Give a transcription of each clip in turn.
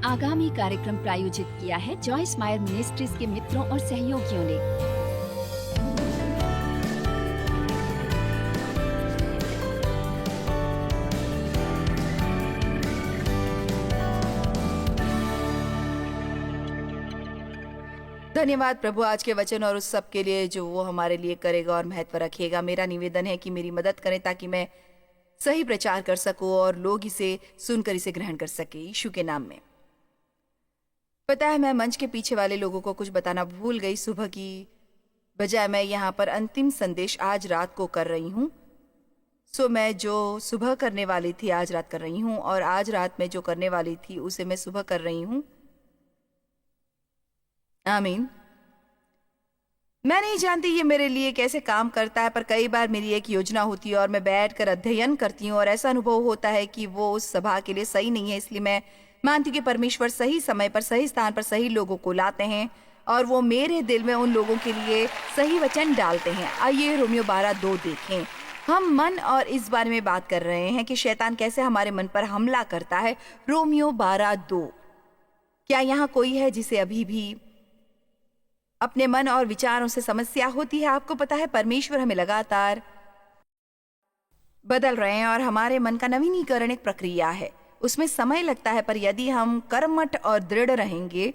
आगामी कार्यक्रम प्रायोजित किया है जॉयस मायर मिनिस्ट्रीज के मित्रों और सहयोगियों ने। धन्यवाद प्रभु आज के वचन और उस सब के लिए जो वो हमारे लिए करेगा और महत्व रखेगा। मेरा निवेदन है कि मेरी मदद करें ताकि मैं सही प्रचार कर सकूं और लोग इसे सुनकर इसे ग्रहण कर सके, यीशु के नाम में। पता है, मैं मंच के पीछे वाले लोगों को कुछ बताना भूल गई। सुबह की बजाय मैं यहाँ पर अंतिम संदेश आज रात को कर रही हूँ। मैं जो सुबह करने वाली थी आज रात कर रही हूँ, और आज रात में जो करने वाली थी उसे मैं सुबह कर रही हूँ। आमीन। मैं नहीं जानती ये मेरे लिए कैसे काम करता है, पर कई बार मेरी एक योजना होती है और मैं बैठकर अध्ययन करती हूँ और ऐसा अनुभव होता है कि वो उस सभा के लिए सही नहीं है। इसलिए मैं मानती हूँ कि परमेश्वर सही समय पर सही स्थान पर सही लोगों को लाते हैं और वो मेरे दिल में उन लोगों के लिए सही वचन डालते हैं। आइए रोमियो 12:2 देखें। हम मन और इस बारे में बात कर रहे हैं कि शैतान कैसे हमारे मन पर हमला करता है। रोमियो 12:2। क्या यहाँ कोई है जिसे अभी भी अपने मन और विचारों से समस्या होती है? आपको पता है, परमेश्वर हमें लगातार बदल रहे हैं और हमारे मन का नवीनीकरण एक प्रक्रिया है। उसमें समय लगता है, पर यदि हम कर्मठ और दृढ़ रहेंगे,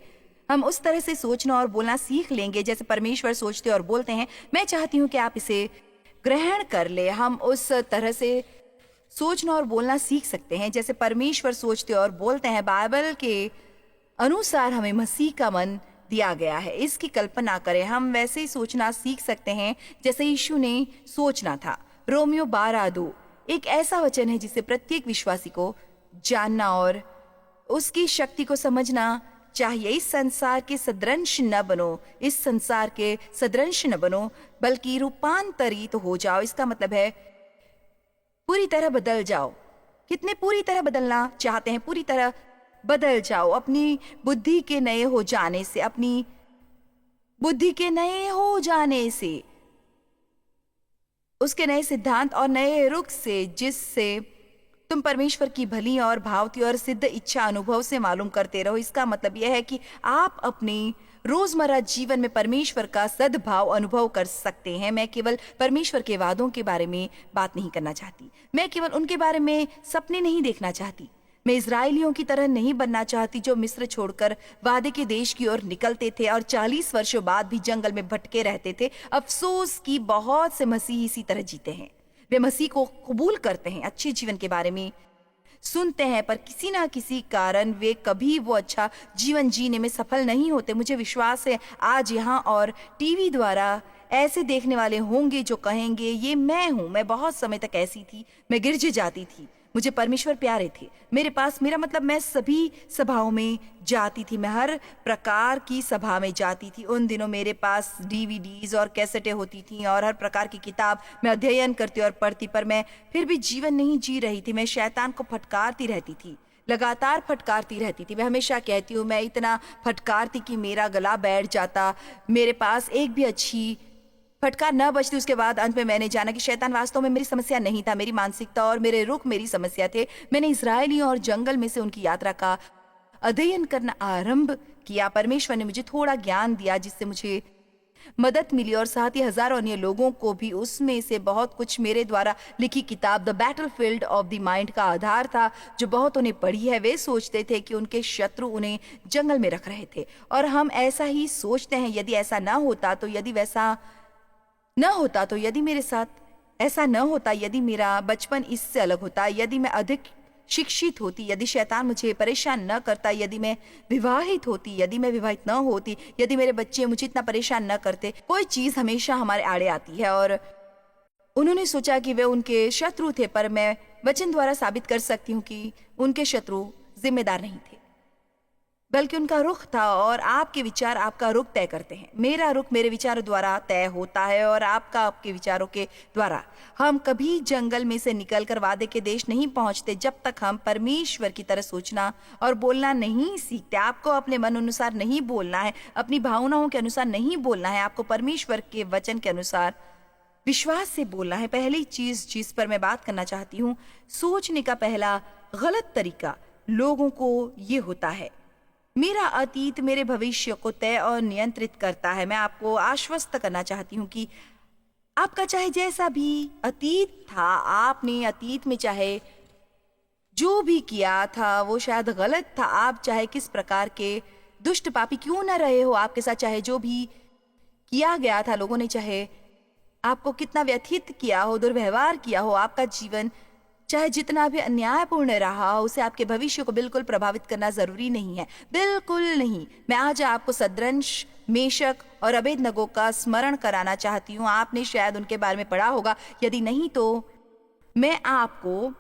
हम उस तरह से सोचना और बोलना सीख लेंगे जैसे परमेश्वर सोचते और बोलते हैं। मैं चाहती हूँ कि आप इसे ग्रहण कर ले। हम उस तरह से सोचना और बोलना सीख सकते हैं जैसे परमेश्वर सोचते और बोलते हैं। बाइबल के अनुसार हमें मसीह का मन दिया गया है। इसकी कल्पना करें, हम वैसे ही सोचना सीख सकते हैं जैसे यीशु ने सोचना था। रोमियो 12:2 एक ऐसा वचन है जिसे प्रत्येक विश्वासी को जानना और उसकी शक्ति को समझना चाहिए। इस संसार के सदृश न बनो, इस संसार के सदृश न बनो, बल्कि रूपांतरित हो जाओ। इसका मतलब है पूरी तरह बदल जाओ। कितने पूरी तरह बदलना चाहते हैं? पूरी तरह बदल जाओ अपनी बुद्धि के नए हो जाने से, अपनी बुद्धि के नए हो जाने से, उसके नए सिद्धांत और नए रुख से, जिससे तुम परमेश्वर की भली और भावती और सिद्ध इच्छा अनुभव से मालूम करते रहो। इसका मतलब यह है कि आप अपनी रोजमर्रा जीवन में परमेश्वर का सद्भाव अनुभव कर सकते हैं। मैं केवल परमेश्वर के वादों के बारे में बात नहीं करना चाहती, मैं केवल उनके बारे में सपने नहीं देखना चाहती। मैं इजरायलियों की तरह नहीं बनना चाहती जो मिस्र छोड़कर वादे के देश की ओर निकलते थे और 40 वर्षों बाद भी जंगल में भटके रहते थे। अफसोस कि बहुत से मसीही इसी तरह जीते हैं। वे मसीह को कबूल करते हैं, अच्छे जीवन के बारे में सुनते हैं, पर किसी ना किसी कारण वे कभी वो अच्छा जीवन जीने में सफल नहीं होते। मुझे विश्वास है आज यहाँ और टीवी द्वारा ऐसे देखने वाले होंगे जो कहेंगे ये मैं हूँ, मैं बहुत समय तक ऐसी थी, मैं गिरज जाती थी, मुझे परमेश्वर प्यारे थे, मेरे पास मेरा मतलब मैं सभी सभाओं में जाती थी, मैं हर प्रकार की सभा में जाती थी। उन दिनों मेरे पास डीवीडीज और कैसेटें होती थी और हर प्रकार की किताब मैं अध्ययन करती और पढ़ती, पर मैं फिर भी जीवन नहीं जी रही थी। मैं शैतान को फटकारती रहती थी, लगातार फटकारती रहती थी। मैं हमेशा कहती हूँ मैं इतना फटकारती कि मेरा गला बैठ जाता, मेरे पास एक भी अच्छी फटकार न बचती। उसके बाद अंत में मैंने जाना कि शैतान वास्तव में मेरी समस्या नहीं था, मेरी मानसिकता और मेरे रुख मेरी समस्या थे। मैंने इजरायलियों और जंगल में से उनकी यात्रा का अध्ययन करना आरंभ किया। परमेश्वर ने मुझे थोड़ा ज्ञान दिया जिससे मुझे मदद मिली और साथ ही हजारों अन्य लोगों को भी। उसमें से बहुत कुछ मेरे द्वारा लिखी किताब the battlefield of the mind का आधार था जो बहुतों ने पढ़ी है। वे सोचते थे कि उनके शत्रु उन्हें जंगल में रख रहे थे और हम ऐसा ही सोचते हैं। यदि ऐसा न होता तो, यदि वैसा न होता तो, यदि मेरे साथ ऐसा न होता, यदि मेरा बचपन इससे अलग होता, यदि मैं अधिक शिक्षित होती, यदि शैतान मुझे परेशान न करता, यदि मैं विवाहित होती, यदि मैं विवाहित न होती, यदि मेरे बच्चे मुझे इतना परेशान न करते। कोई चीज हमेशा हमारे आड़े आती है और उन्होंने सोचा कि वे उनके शत्रु थे, पर मैं वचन द्वारा साबित कर सकती हूँ कि उनके शत्रु जिम्मेदार नहीं थे, बल्कि उनका रुख था। और आपके विचार आपका रुख तय करते हैं। मेरा रुख मेरे विचारों द्वारा तय होता है और आपका आपके विचारों के द्वारा। हम कभी जंगल में से निकलकर वादे के देश नहीं पहुंचते जब तक हम परमेश्वर की तरह सोचना और बोलना नहीं सीखते। आपको अपने मन अनुसार नहीं बोलना है, अपनी भावनाओं के अनुसार नहीं बोलना है, आपको परमेश्वर के वचन के अनुसार विश्वास से बोलना है। पहली चीज जिस पर मैं बात करना चाहती हूँ, सोचने का पहला गलत तरीका लोगों को ये होता है मेरा अतीत मेरे भविष्य को तय और नियंत्रित करता है। मैं आपको आश्वस्त करना चाहती हूँ कि आपका चाहे जैसा भी अतीत था, आपने अतीत में चाहे जो भी किया था वो शायद गलत था। आप चाहे किस प्रकार के दुष्ट पापी क्यों न रहे हो, आपके साथ चाहे जो भी किया गया था, लोगों ने चाहे आपको कितना व्यथित किया हो, दुर्व्यवहार किया हो, आपका जीवन चाहे जितना भी अन्यायपूर्ण रहा हो, उसे आपके भविष्य को बिल्कुल प्रभावित करना जरूरी नहीं है, बिल्कुल नहीं। मैं आज आपको सद्रंश, मेशक और अबेदनगो का स्मरण कराना चाहती हूँ। आपने शायद उनके बारे में पढ़ा होगा, यदि नहीं तो मैं आपको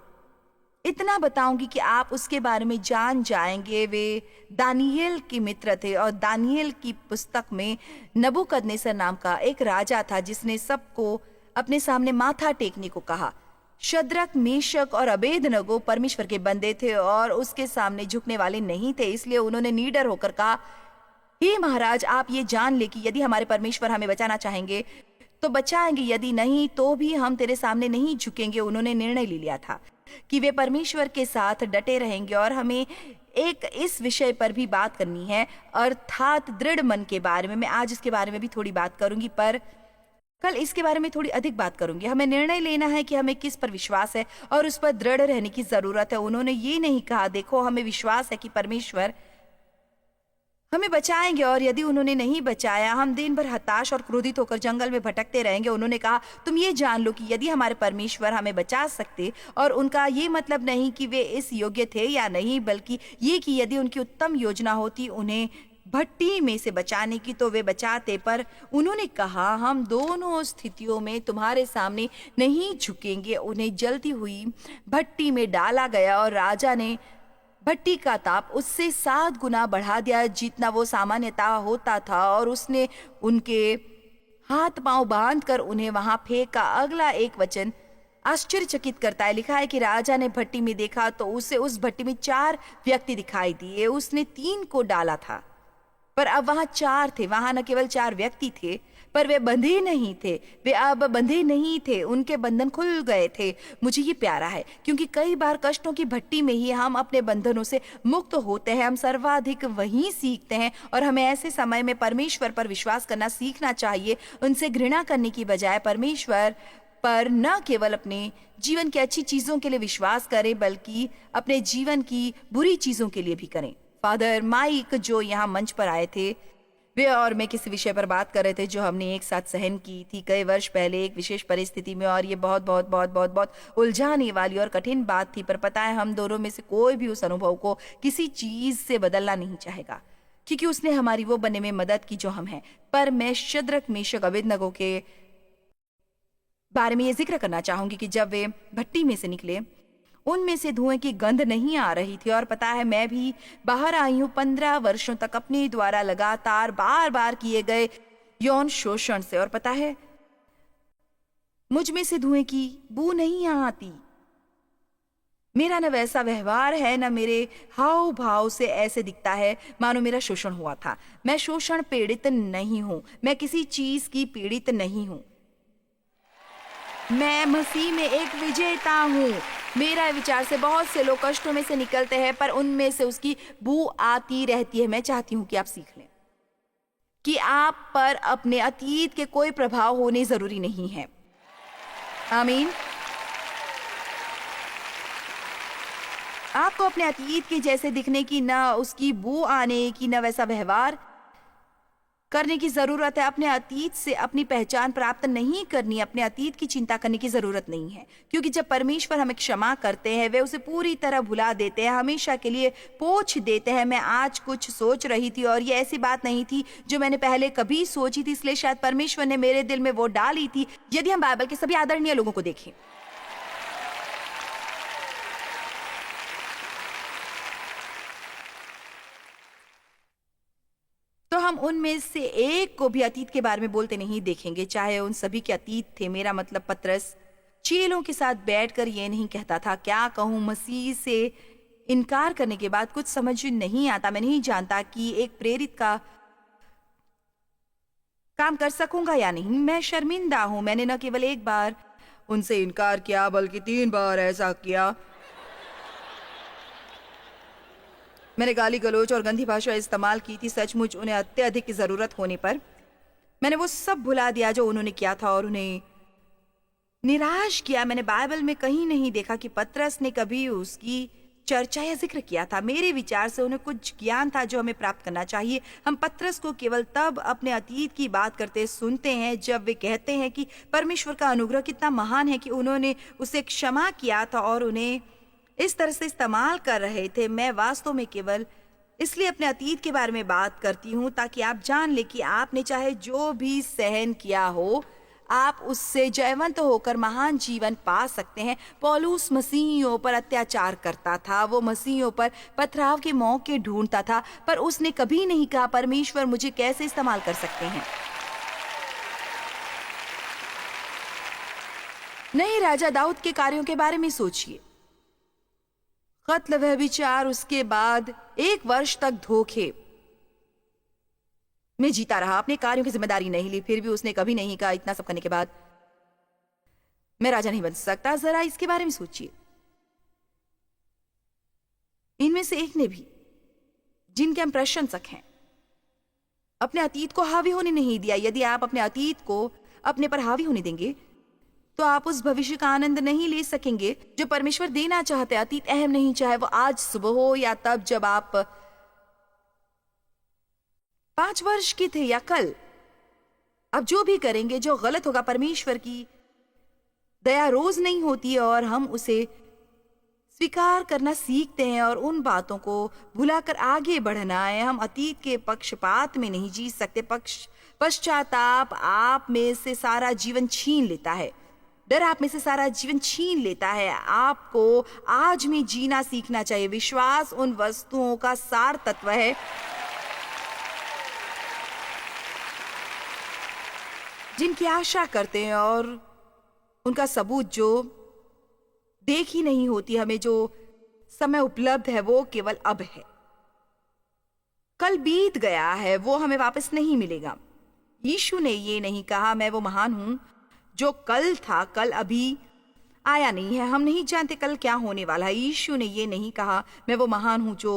इतना बताऊंगी कि आप उसके बारे में जान जाएंगे। वे दानियेल के मित्र थे और दानियेल की पुस्तक में नबूकदनेस्सर नाम का एक राजा था जिसने सबको अपने सामने माथा टेकने को कहा। शद्रक, मेशक और अबेदनगो परमेश्वर के बंदे थे और उसके सामने झुकने वाले नहीं थे, इसलिए उन्होंने निडर होकर कहा, हे महाराज, आप ये जान ले कि यदि हमारे परमेश्वर हमें बचाना चाहेंगे तो बचाएंगे, यदि नहीं तो भी हम तेरे सामने नहीं झुकेंगे। उन्होंने निर्णय ले लिया था कि वे परमेश्वर के साथ डटे रहेंगे। और हमें एक इस विषय पर भी बात करनी है, अर्थात दृढ़ मन के बारे में। मैं आज इसके बारे में भी थोड़ी बात करूंगी, पर कल इसके बारे में थोड़ी अधिक बात करूंगी। हमें निर्णय लेना है कि हमें किस पर विश्वास है और उस पर दृढ़ रहने की जरूरत है। उन्होंने ये नहीं कहा, देखो हमें विश्वास है कि परमेश्वर हमें बचाएंगे, और यदि उन्होंने नहीं बचाया हम दिन भर हताश और क्रोधित होकर जंगल में भटकते रहेंगे। उन्होंने कहा, तुम ये जान लो कि यदि हमारे परमेश्वर हमें बचा सकते, और उनका ये मतलब नहीं कि वे इस योग्य थे या नहीं, बल्कि ये कि यदि उनकी उत्तम योजना होती उन्हें भट्टी में से बचाने की तो वे बचाते। पर उन्होंने कहा, हम दोनों स्थितियों में तुम्हारे सामने नहीं झुकेंगे। उन्हें जलती हुई भट्टी में डाला गया और राजा ने भट्टी का ताप उससे 7 गुना बढ़ा दिया जितना वो सामान्यतः होता था, और उसने उनके हाथ पांव बांधकर उन्हें वहां फेंका। अगला एक वचन आश्चर्यचकित करता है। लिखा है कि राजा ने भट्टी में देखा तो उसे उस भट्टी में 4 व्यक्ति दिखाई दिए। उसने 3 को डाला था, पर अब वहां 4 थे। वहां न केवल 4 व्यक्ति थे, पर वे बंधे नहीं थे। वे अब बंधे नहीं थे, उनके बंधन खुल गए थे। मुझे ये प्यारा है क्योंकि कई बार कष्टों की भट्टी में ही हम अपने बंधनों से मुक्त होते हैं। हम सर्वाधिक वहीं सीखते हैं, और हमें ऐसे समय में परमेश्वर पर विश्वास करना सीखना चाहिए, उनसे घृणा करने की बजाय। परमेश्वर पर न केवल अपने जीवन की अच्छी चीजों के लिए विश्वास करें, बल्कि अपने जीवन की बुरी चीजों के लिए भी करें। फादर माइक जो यहाँ मंच पर आए थे, वे और मैं किसी विषय पर बात कर रहे थे जो हमने एक साथ सहन की थी कई वर्ष पहले एक विशेष परिस्थिति में, और ये बहुत बहुत बहुत बहुत बहुत उलझाने वाली और कठिन बात थी। पर पता है, हम दोनों में से कोई भी उस अनुभव को किसी चीज से बदलना नहीं चाहेगा, क्योंकि उसने हमारी वो बनने में मदद की जो हम हैं। पर मैं शद्रक, मेशक, अबेदनगो के बारे में ये जिक्र करना चाहूंगी कि जब वे भट्टी में से निकले, उनमें से धुएं की गंध नहीं आ रही थी। और पता है, मैं भी बाहर आई हूं 15 वर्षों तक अपने द्वारा लगातार बार बार किए गए यौन शोषण से, और पता है, मुझ में से धुएं की बू नहीं आती। मेरा न वैसा व्यवहार है, न मेरे हाव भाव से ऐसे दिखता है मानो मेरा शोषण हुआ था। मैं शोषण पीड़ित नहीं हूं, मैं किसी चीज की पीड़ित नहीं हूं। मैं मसीह में एक विजेता हूँ। मेरा विचार से बहुत से लोग कष्टों में से निकलते हैं, पर उनमें से उसकी बू आती रहती है। मैं चाहती हूँ कि आप सीख लें कि आप पर अपने अतीत के कोई प्रभाव होने जरूरी नहीं है। आमीन। आपको अपने अतीत के जैसे दिखने की, न उसकी बू आने की, न वैसा व्यवहार करने की जरूरत है। अपने अतीत से अपनी पहचान प्राप्त नहीं करनी, अपने अतीत की चिंता करने की जरूरत नहीं है, क्योंकि जब परमेश्वर हमें क्षमा करते हैं, वे उसे पूरी तरह भुला देते हैं, हमेशा के लिए पोंछ देते हैं। मैं आज कुछ सोच रही थी, और ये ऐसी बात नहीं थी जो मैंने पहले कभी सोची थी, इसलिए शायद परमेश्वर ने मेरे दिल में वो डाली थी। यदि हम बाइबल के सभी आदरणीय लोगों को देखें, तो हम उनमें से एक को भी अतीत के बारे में बोलते नहीं देखेंगे, चाहे उन सभी के अतीत थे। मेरा मतलब पतरस चेलों के साथ बैठकर ये नहीं कहता था, क्या कहूँ, मसीह से इनकार करने के बाद कुछ समझ नहीं आता। मैं नहीं जानता कि एक प्रेरित का काम कर सकूंगा या नहीं। मैं शर्मिंदा हूं। मैंने न केवल एक बार उनसे इनकार किया, बल्कि 3 बार ऐसा किया। मैंने गाली गलौज और गंदी भाषा इस्तेमाल की थी, सचमुच उन्हें अत्यधिक की जरूरत होने पर। मैंने वो सब भुला दिया जो उन्होंने किया था और उन्हें निराश किया। मैंने बाइबल में कहीं नहीं देखा कि पतरस ने कभी उसकी चर्चा या जिक्र किया था। मेरे विचार से उन्हें कुछ ज्ञान था जो हमें प्राप्त करना चाहिए। हम पतरस को केवल तब अपने अतीत की बात करते सुनते हैं जब वे कहते हैं कि परमेश्वर का अनुग्रह कितना महान है कि उन्होंने उसे क्षमा किया था और उन्हें इस तरह से इस्तेमाल कर रहे थे। मैं वास्तव में केवल इसलिए अपने अतीत के बारे में बात करती हूँ ताकि आप जान ले कि आपने चाहे जो भी सहन किया हो, आप उससे जयवंत होकर महान जीवन पा सकते हैं। पौलुस मसीहियों पर अत्याचार करता था, वो मसीहियों पर पथराव के मौके ढूंढता था, पर उसने कभी नहीं कहा परमेश्वर मुझे कैसे इस्तेमाल कर सकते हैं। नए राजा दाऊद के कार्यों के बारे में सोचिए। कत्ल, व्यभिचार, उसके बाद 1 वर्ष तक धोखे में जीता रहा, अपने कार्यों की जिम्मेदारी नहीं ली, फिर भी उसने कभी नहीं कहा इतना सब करने के बाद मैं राजा नहीं बन सकता। जरा इसके बारे में सोचिए। इनमें से एक ने भी, जिनके हम प्रशंसक हैं, अपने अतीत को हावी होने नहीं दिया। यदि आप अपने अतीत को अपने पर हावी होने देंगे तो आप उस भविष्य का आनंद नहीं ले सकेंगे जो परमेश्वर देना चाहते। अतीत अहम नहीं, चाहे वो आज सुबह हो या तब जब आप 5 वर्ष की थे या कल। अब जो भी करेंगे जो गलत होगा, परमेश्वर की दया रोज नहीं होती और हम उसे स्वीकार करना सीखते हैं और उन बातों को भुलाकर आगे बढ़ना है। हम अतीत के पक्षपात में नहीं जी सकते। पश्चाताप आप में से सारा जीवन छीन लेता है। डर आप में से सारा जीवन छीन लेता है। आपको आज में जीना सीखना चाहिए। विश्वास उन वस्तुओं का सार तत्व है जिनकी आशा करते हैं और उनका सबूत जो देख ही नहीं होती। हमें जो समय उपलब्ध है वो केवल अब है। कल बीत गया है, वो हमें वापस नहीं मिलेगा। यीशु ने ये नहीं कहा मैं वो महान हूं जो कल था, कल अभी आया नहीं है, हम नहीं जानते कल क्या होने वाला है। यीशु ने ये नहीं कहा मैं वो महान हूं जो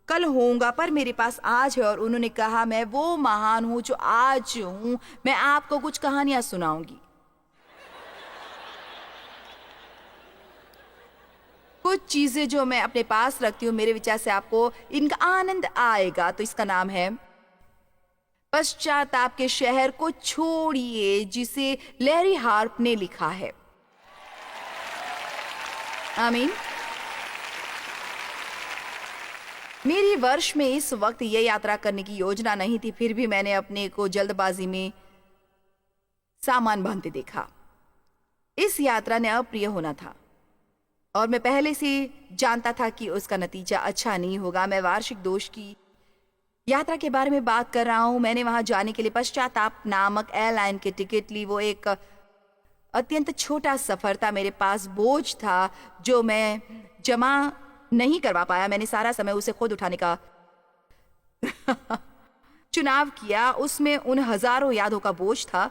कल होऊंगा पर मेरे पास आज है, और उन्होंने कहा मैं वो महान हूं जो आज हूं। मैं आपको कुछ कहानियां सुनाऊंगी, कुछ चीजें जो मैं अपने पास रखती हूँ। मेरे विचार से आपको इनका आनंद आएगा। तो इसका नाम है पश्चाताप के शहर को छोड़िए, जिसे लैरी हार्प ने लिखा है। आमीन। मेरी वर्ष में इस वक्त ये यात्रा करने की योजना नहीं थी, फिर भी मैंने अपने को जल्दबाजी में सामान बांधते देखा। इस यात्रा ने अप्रिय होना था और मैं पहले से जानता था कि उसका नतीजा अच्छा नहीं होगा। मैं वार्षिक दोष की यात्रा के बारे में बात कर रहा हूं। मैंने वहां जाने के लिए पश्चाताप नामक एयरलाइन की टिकट ली। वो एक अत्यंत छोटा सफर था। मेरे पास बोझ था जो मैं जमा नहीं करवा पाया। मैंने सारा समय उसे खुद उठाने का चुनाव किया। उसमें उन हजारों यादों का बोझ था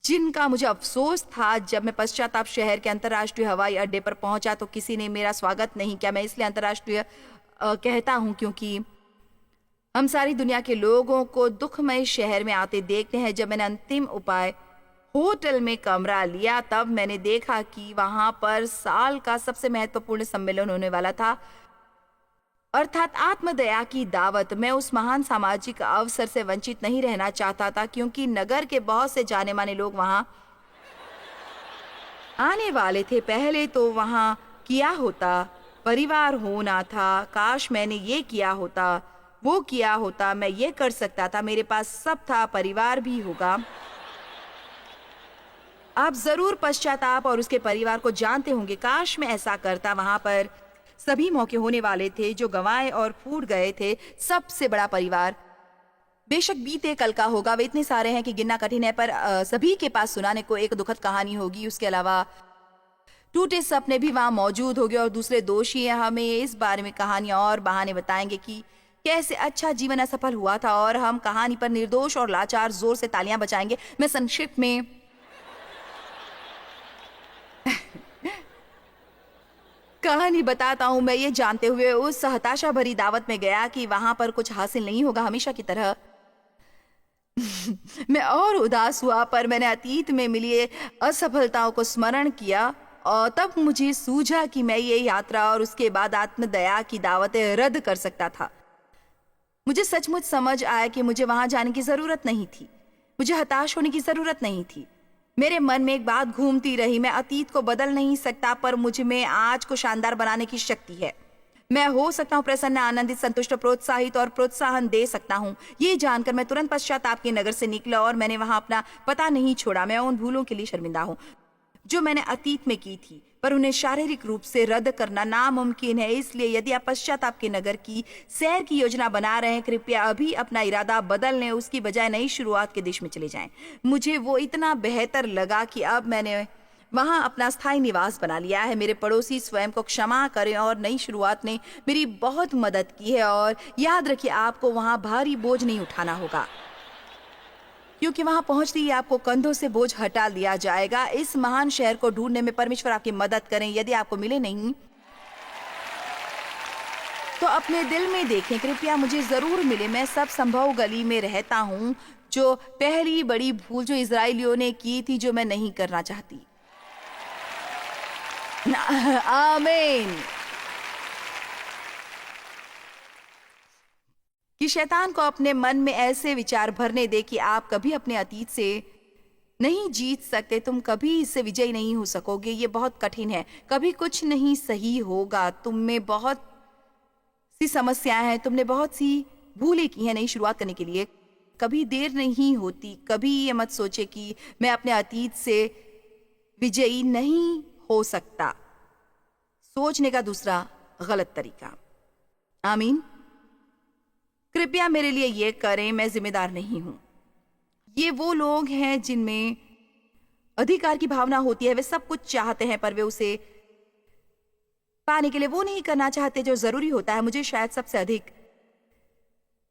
जिनका मुझे अफसोस था। जब मैं पश्चाताप शहर के अंतर्राष्ट्रीय हवाई अड्डे पर पहुंचा तो किसी ने मेरा स्वागत नहीं किया। मैं इसलिए अंतर्राष्ट्रीय कहता हूं क्योंकि हम सारी दुनिया के लोगों को दुखमय शहर में आते देखते हैं। जब मैंने अंतिम उपाय होटल में कमरा लिया तब मैंने देखा कि वहां पर साल का सबसे महत्वपूर्ण सम्मेलन होने वाला था, अर्थात आत्मदया की दावत। मैं उस महान सामाजिक अवसर से वंचित नहीं रहना चाहता था क्योंकि नगर के बहुत से जाने माने लोग वहां आने वाले थे। पहले तो वहां किया होता परिवार होना था। काश मैंने ये किया होता, वो किया होता, मैं ये कर सकता था। मेरे पास सब था, परिवार भी होगा। आप जरूर पश्चाताप और उसके परिवार को जानते होंगे। काश मैं ऐसा करता। वहां पर सभी मौके होने वाले थे जो गंवाए और फूट गए थे। सबसे बड़ा परिवार बेशक बीते कल का होगा। वे इतने सारे हैं कि गिनना कठिन है, पर सभी के पास सुनाने को एक दुखद कहानी होगी। उसके अलावा टूटे सपने भी वहां मौजूद होंगे और दूसरे दोषी हमें इस बारे में कहानियां और बहाने बताएंगे कि कैसे अच्छा जीवन असफल हुआ था, और हम कहानी पर निर्दोष और लाचार जोर से तालियां बजाएंगे। मैं संक्षिप्त में कहानी बताता हूँ। मैं ये जानते हुए उस हताशा भरी दावत में गया कि वहां पर कुछ हासिल नहीं होगा हमेशा की तरह। मैं और उदास हुआ, पर मैंने अतीत में मिली असफलताओं को स्मरण किया और तब मुझे सूझा कि मैं ये यात्रा और उसके बाद आत्मदया की दावतें रद्द कर सकता था। मुझे सचमुच समझ आया कि मुझे वहां जाने की जरूरत नहीं थी। मुझे हताश होने की जरूरत नहीं थी। मेरे मन में एक बात घूमती रही, मैं अतीत को बदल नहीं सकता, पर मुझ में आज को शानदार बनाने की शक्ति है। मैं हो सकता हूँ प्रसन्न, आनंदित, संतुष्ट, प्रोत्साहित और प्रोत्साहन दे सकता हूँ। ये जानकर मैं तुरंत पश्चात आपके नगर से निकला और मैंने वहां अपना पता नहीं छोड़ा। मैं उन भूलों के लिए शर्मिंदा हूँ जो मैंने अतीत में की थी, पर उन्हें शारीरिक रूप से रद्द करना नामुमकिन है। इसलिए यदि आप पश्चाताप के नगर की सैर की योजना बना रहे हैं, कृपया अभी अपना इरादा बदल लें, उसकी बजाय नई शुरुआत के देश में चले जाएं। मुझे वो इतना बेहतर लगा कि अब मैंने वहां अपना स्थायी निवास बना लिया है। मेरे पड़ोसी स्वयं को क्षमा करें और नई शुरुआत ने मेरी बहुत मदद की है। और याद रखिए, आपको वहां भारी बोझ नहीं उठाना होगा, क्योंकि वहां पहुंचते ही आपको कंधों से बोझ हटा दिया जाएगा। इस महान शहर को ढूंढने में परमेश्वर आपकी मदद करें। यदि आपको मिले नहीं तो अपने दिल में देखें, कृपया मुझे जरूर मिले। मैं सब संभव गली में रहता हूँ। जो पहली बड़ी भूल जो इजरायलियों ने की थी, जो मैं नहीं करना चाहती। आमीन। कि शैतान को अपने मन में ऐसे विचार भरने दे कि आप कभी अपने अतीत से नहीं जीत सकते, तुम कभी इससे विजयी नहीं हो सकोगे, ये बहुत कठिन है, कभी कुछ नहीं सही होगा, तुम में बहुत सी समस्याएं हैं, तुमने बहुत सी भूलें की हैं नई शुरुआत करने के लिए। कभी देर नहीं होती। कभी ये मत सोचे कि मैं अपने अतीत से विजयी नहीं हो सकता। सोचने का दूसरा गलत तरीका। आमीन। कृपया मेरे लिए ये करें, मैं जिम्मेदार नहीं हूं। ये वो लोग हैं जिनमें अधिकार की भावना होती है। वे सब कुछ चाहते हैं, पर वे उसे पाने के लिए वो नहीं करना चाहते जो जरूरी होता है। मुझे शायद सबसे अधिक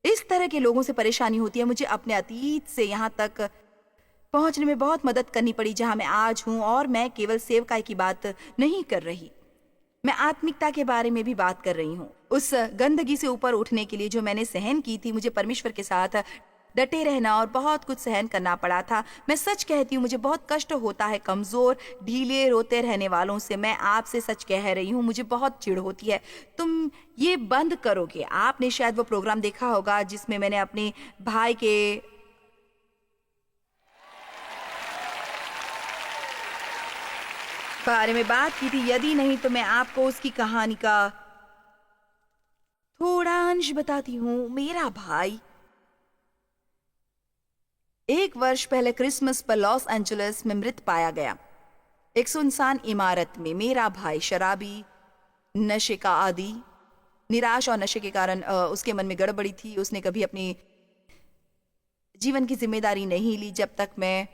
इस तरह के लोगों से परेशानी होती है। मुझे अपने अतीत से यहाँ तक पहुंचने में बहुत मदद करनी पड़ी जहां मैं आज हूं। और मैं केवल सेवकाई की बात नहीं कर रही, मैं आत्मिकता के बारे में भी बात कर रही हूँ। उस गंदगी से ऊपर उठने के लिए जो मैंने सहन की थी, मुझे परमेश्वर के साथ डटे रहना और बहुत कुछ सहन करना पड़ा था। मैं सच कहती हूँ, मुझे बहुत कष्ट होता है कमजोर, ढीले, रोते रहने वालों से। मैं आपसे सच कह रही हूँ, मुझे बहुत चिढ़ होती है। तुम ये बंद करोगे। आपने शायद वो प्रोग्राम देखा होगा जिसमें मैंने अपने भाई के बारे में बात की थी। यदि नहीं तो मैं आपको उसकी कहानी का थोड़ा अंश बताती हूँ। मेरा भाई 1 वर्ष पहले क्रिसमस पर लॉस एंजलिस में मृत पाया गया, एक सुनसान इमारत में। मेरा भाई शराबी, नशे का आदी, निराश और नशे के कारण उसके मन में गड़बड़ी थी। उसने कभी अपनी जीवन की जिम्मेदारी नहीं ली। जब तक मैं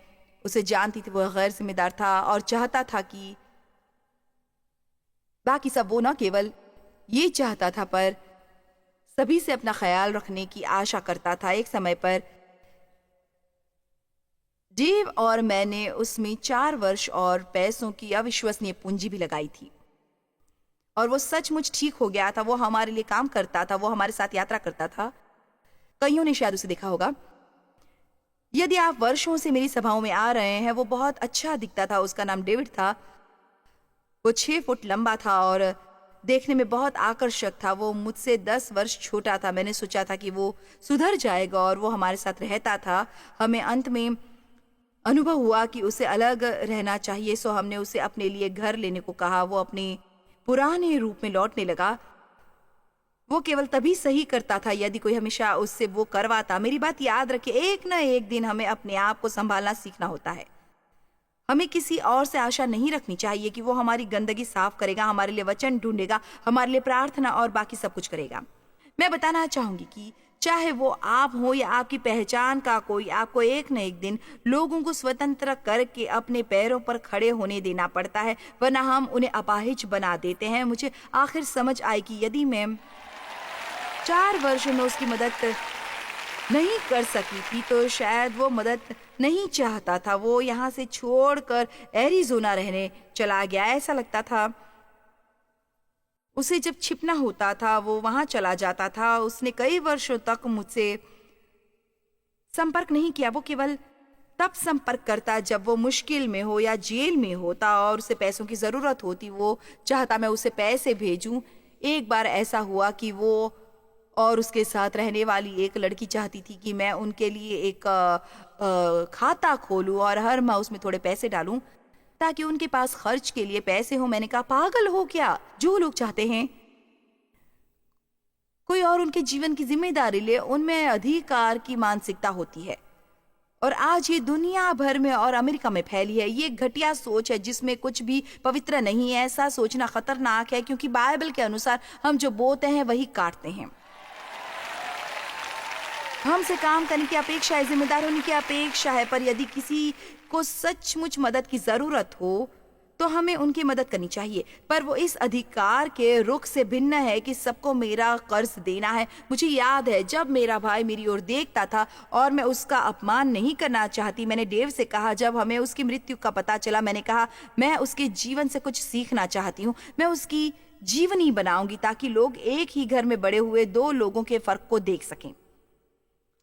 उसे जानती थी वह गैर जिम्मेदार था और चाहता था कि बाकी सब वो न केवल ये चाहता था, पर सभी से अपना ख्याल रखने की आशा करता था। एक समय पर डेव और मैंने उसमें 4 वर्ष और पैसों की अविश्वसनीय पूंजी भी लगाई थी, और वो सचमुच ठीक हो गया था। वो हमारे लिए काम करता था, वो हमारे साथ यात्रा करता था। कईयों ने शायद उसे देखा होगा। यदि आप वर्षों से मेरी सभाओं में आ रहे हैं, वो बहुत अच्छा दिखता था। उसका नाम डेविड था। वो 6 फुट लंबा था और देखने में बहुत आकर्षक था। वो मुझसे 10 वर्ष छोटा था। मैंने सोचा था कि वो सुधर जाएगा और वो हमारे साथ रहता था। हमें अंत में अनुभव हुआ कि उसे अलग रहना चाहिए, सो हमने उसे अपने लिए घर लेने को कहा। वो अपने पुराने रूप में लौटने लगा। वो केवल तभी सही करता था यदि कोई हमेशा उससे वो करवाता। मेरी बात याद रखिए, एक न एक दिन हमें अपने आप को संभालना सीखना होता है। हमें किसी और से आशा नहीं रखनी चाहिए कि वो हमारी गंदगी साफ करेगा, हमारे लिए वचन ढूंढेगा, हमारे लिए प्रार्थना और बाकी सब कुछ करेगा। मैं बताना चाहूंगी कि चाहे वो आप हो या आपकी पहचान का कोई, आपको एक न एक दिन लोगों को स्वतंत्र करके अपने पैरों पर खड़े होने देना पड़ता है, वरना हम उन्हें अपाहिज बना देते हैं। मुझे आखिर समझ आई कि यदि मैं 4 वर्ष में उसकी मदद नहीं कर सकी थी तो शायद वो मदद नहीं चाहता था। वो यहाँ से छोड़कर एरिज़ोना रहने चला गया। ऐसा लगता था उसे जब छिपना होता था वो वहां चला जाता था। उसने कई वर्षों तक मुझसे संपर्क नहीं किया। वो केवल तब संपर्क करता जब वो मुश्किल में हो या जेल में होता और उसे पैसों की जरूरत होती। वो चाहता मैं उसे पैसे भेजूं। एक बार ऐसा हुआ कि वो और उसके साथ रहने वाली एक लड़की चाहती थी कि मैं उनके लिए एक खाता खोलूं और हर माह उसमें थोड़े पैसे डालूं ताकि उनके पास खर्च के लिए पैसे हो। मैंने कहा पागल हो क्या? जो लोग चाहते हैं कोई और उनके जीवन की जिम्मेदारी ले, उनमें अधिकार की मानसिकता होती है और आज ये दुनिया भर में और अमेरिका में फैली है। ये घटिया सोच है जिसमें कुछ भी पवित्र नहीं है। ऐसा सोचना खतरनाक है क्योंकि बाइबल के अनुसार हम जो बोते हैं वही काटते हैं। हमसे काम करने की अपेक्षा है, जिम्मेदार होने की अपेक्षा है, पर यदि किसी को सचमुच मदद की जरूरत हो तो हमें उनकी मदद करनी चाहिए। पर वो इस अधिकार के रुख से भिन्न है कि सबको मेरा कर्ज देना है। मुझे याद है जब मेरा भाई मेरी ओर देखता था और मैं उसका अपमान नहीं करना चाहती, मैंने डेव से कहा जब हमें उसकी मृत्यु का पता चला, मैंने कहा मैं उसके जीवन से कुछ सीखना चाहती हूँ। मैं उसकी जीवनी बनाऊंगी ताकि लोग एक ही घर में बड़े हुए दो लोगों के फर्क को देख सकें।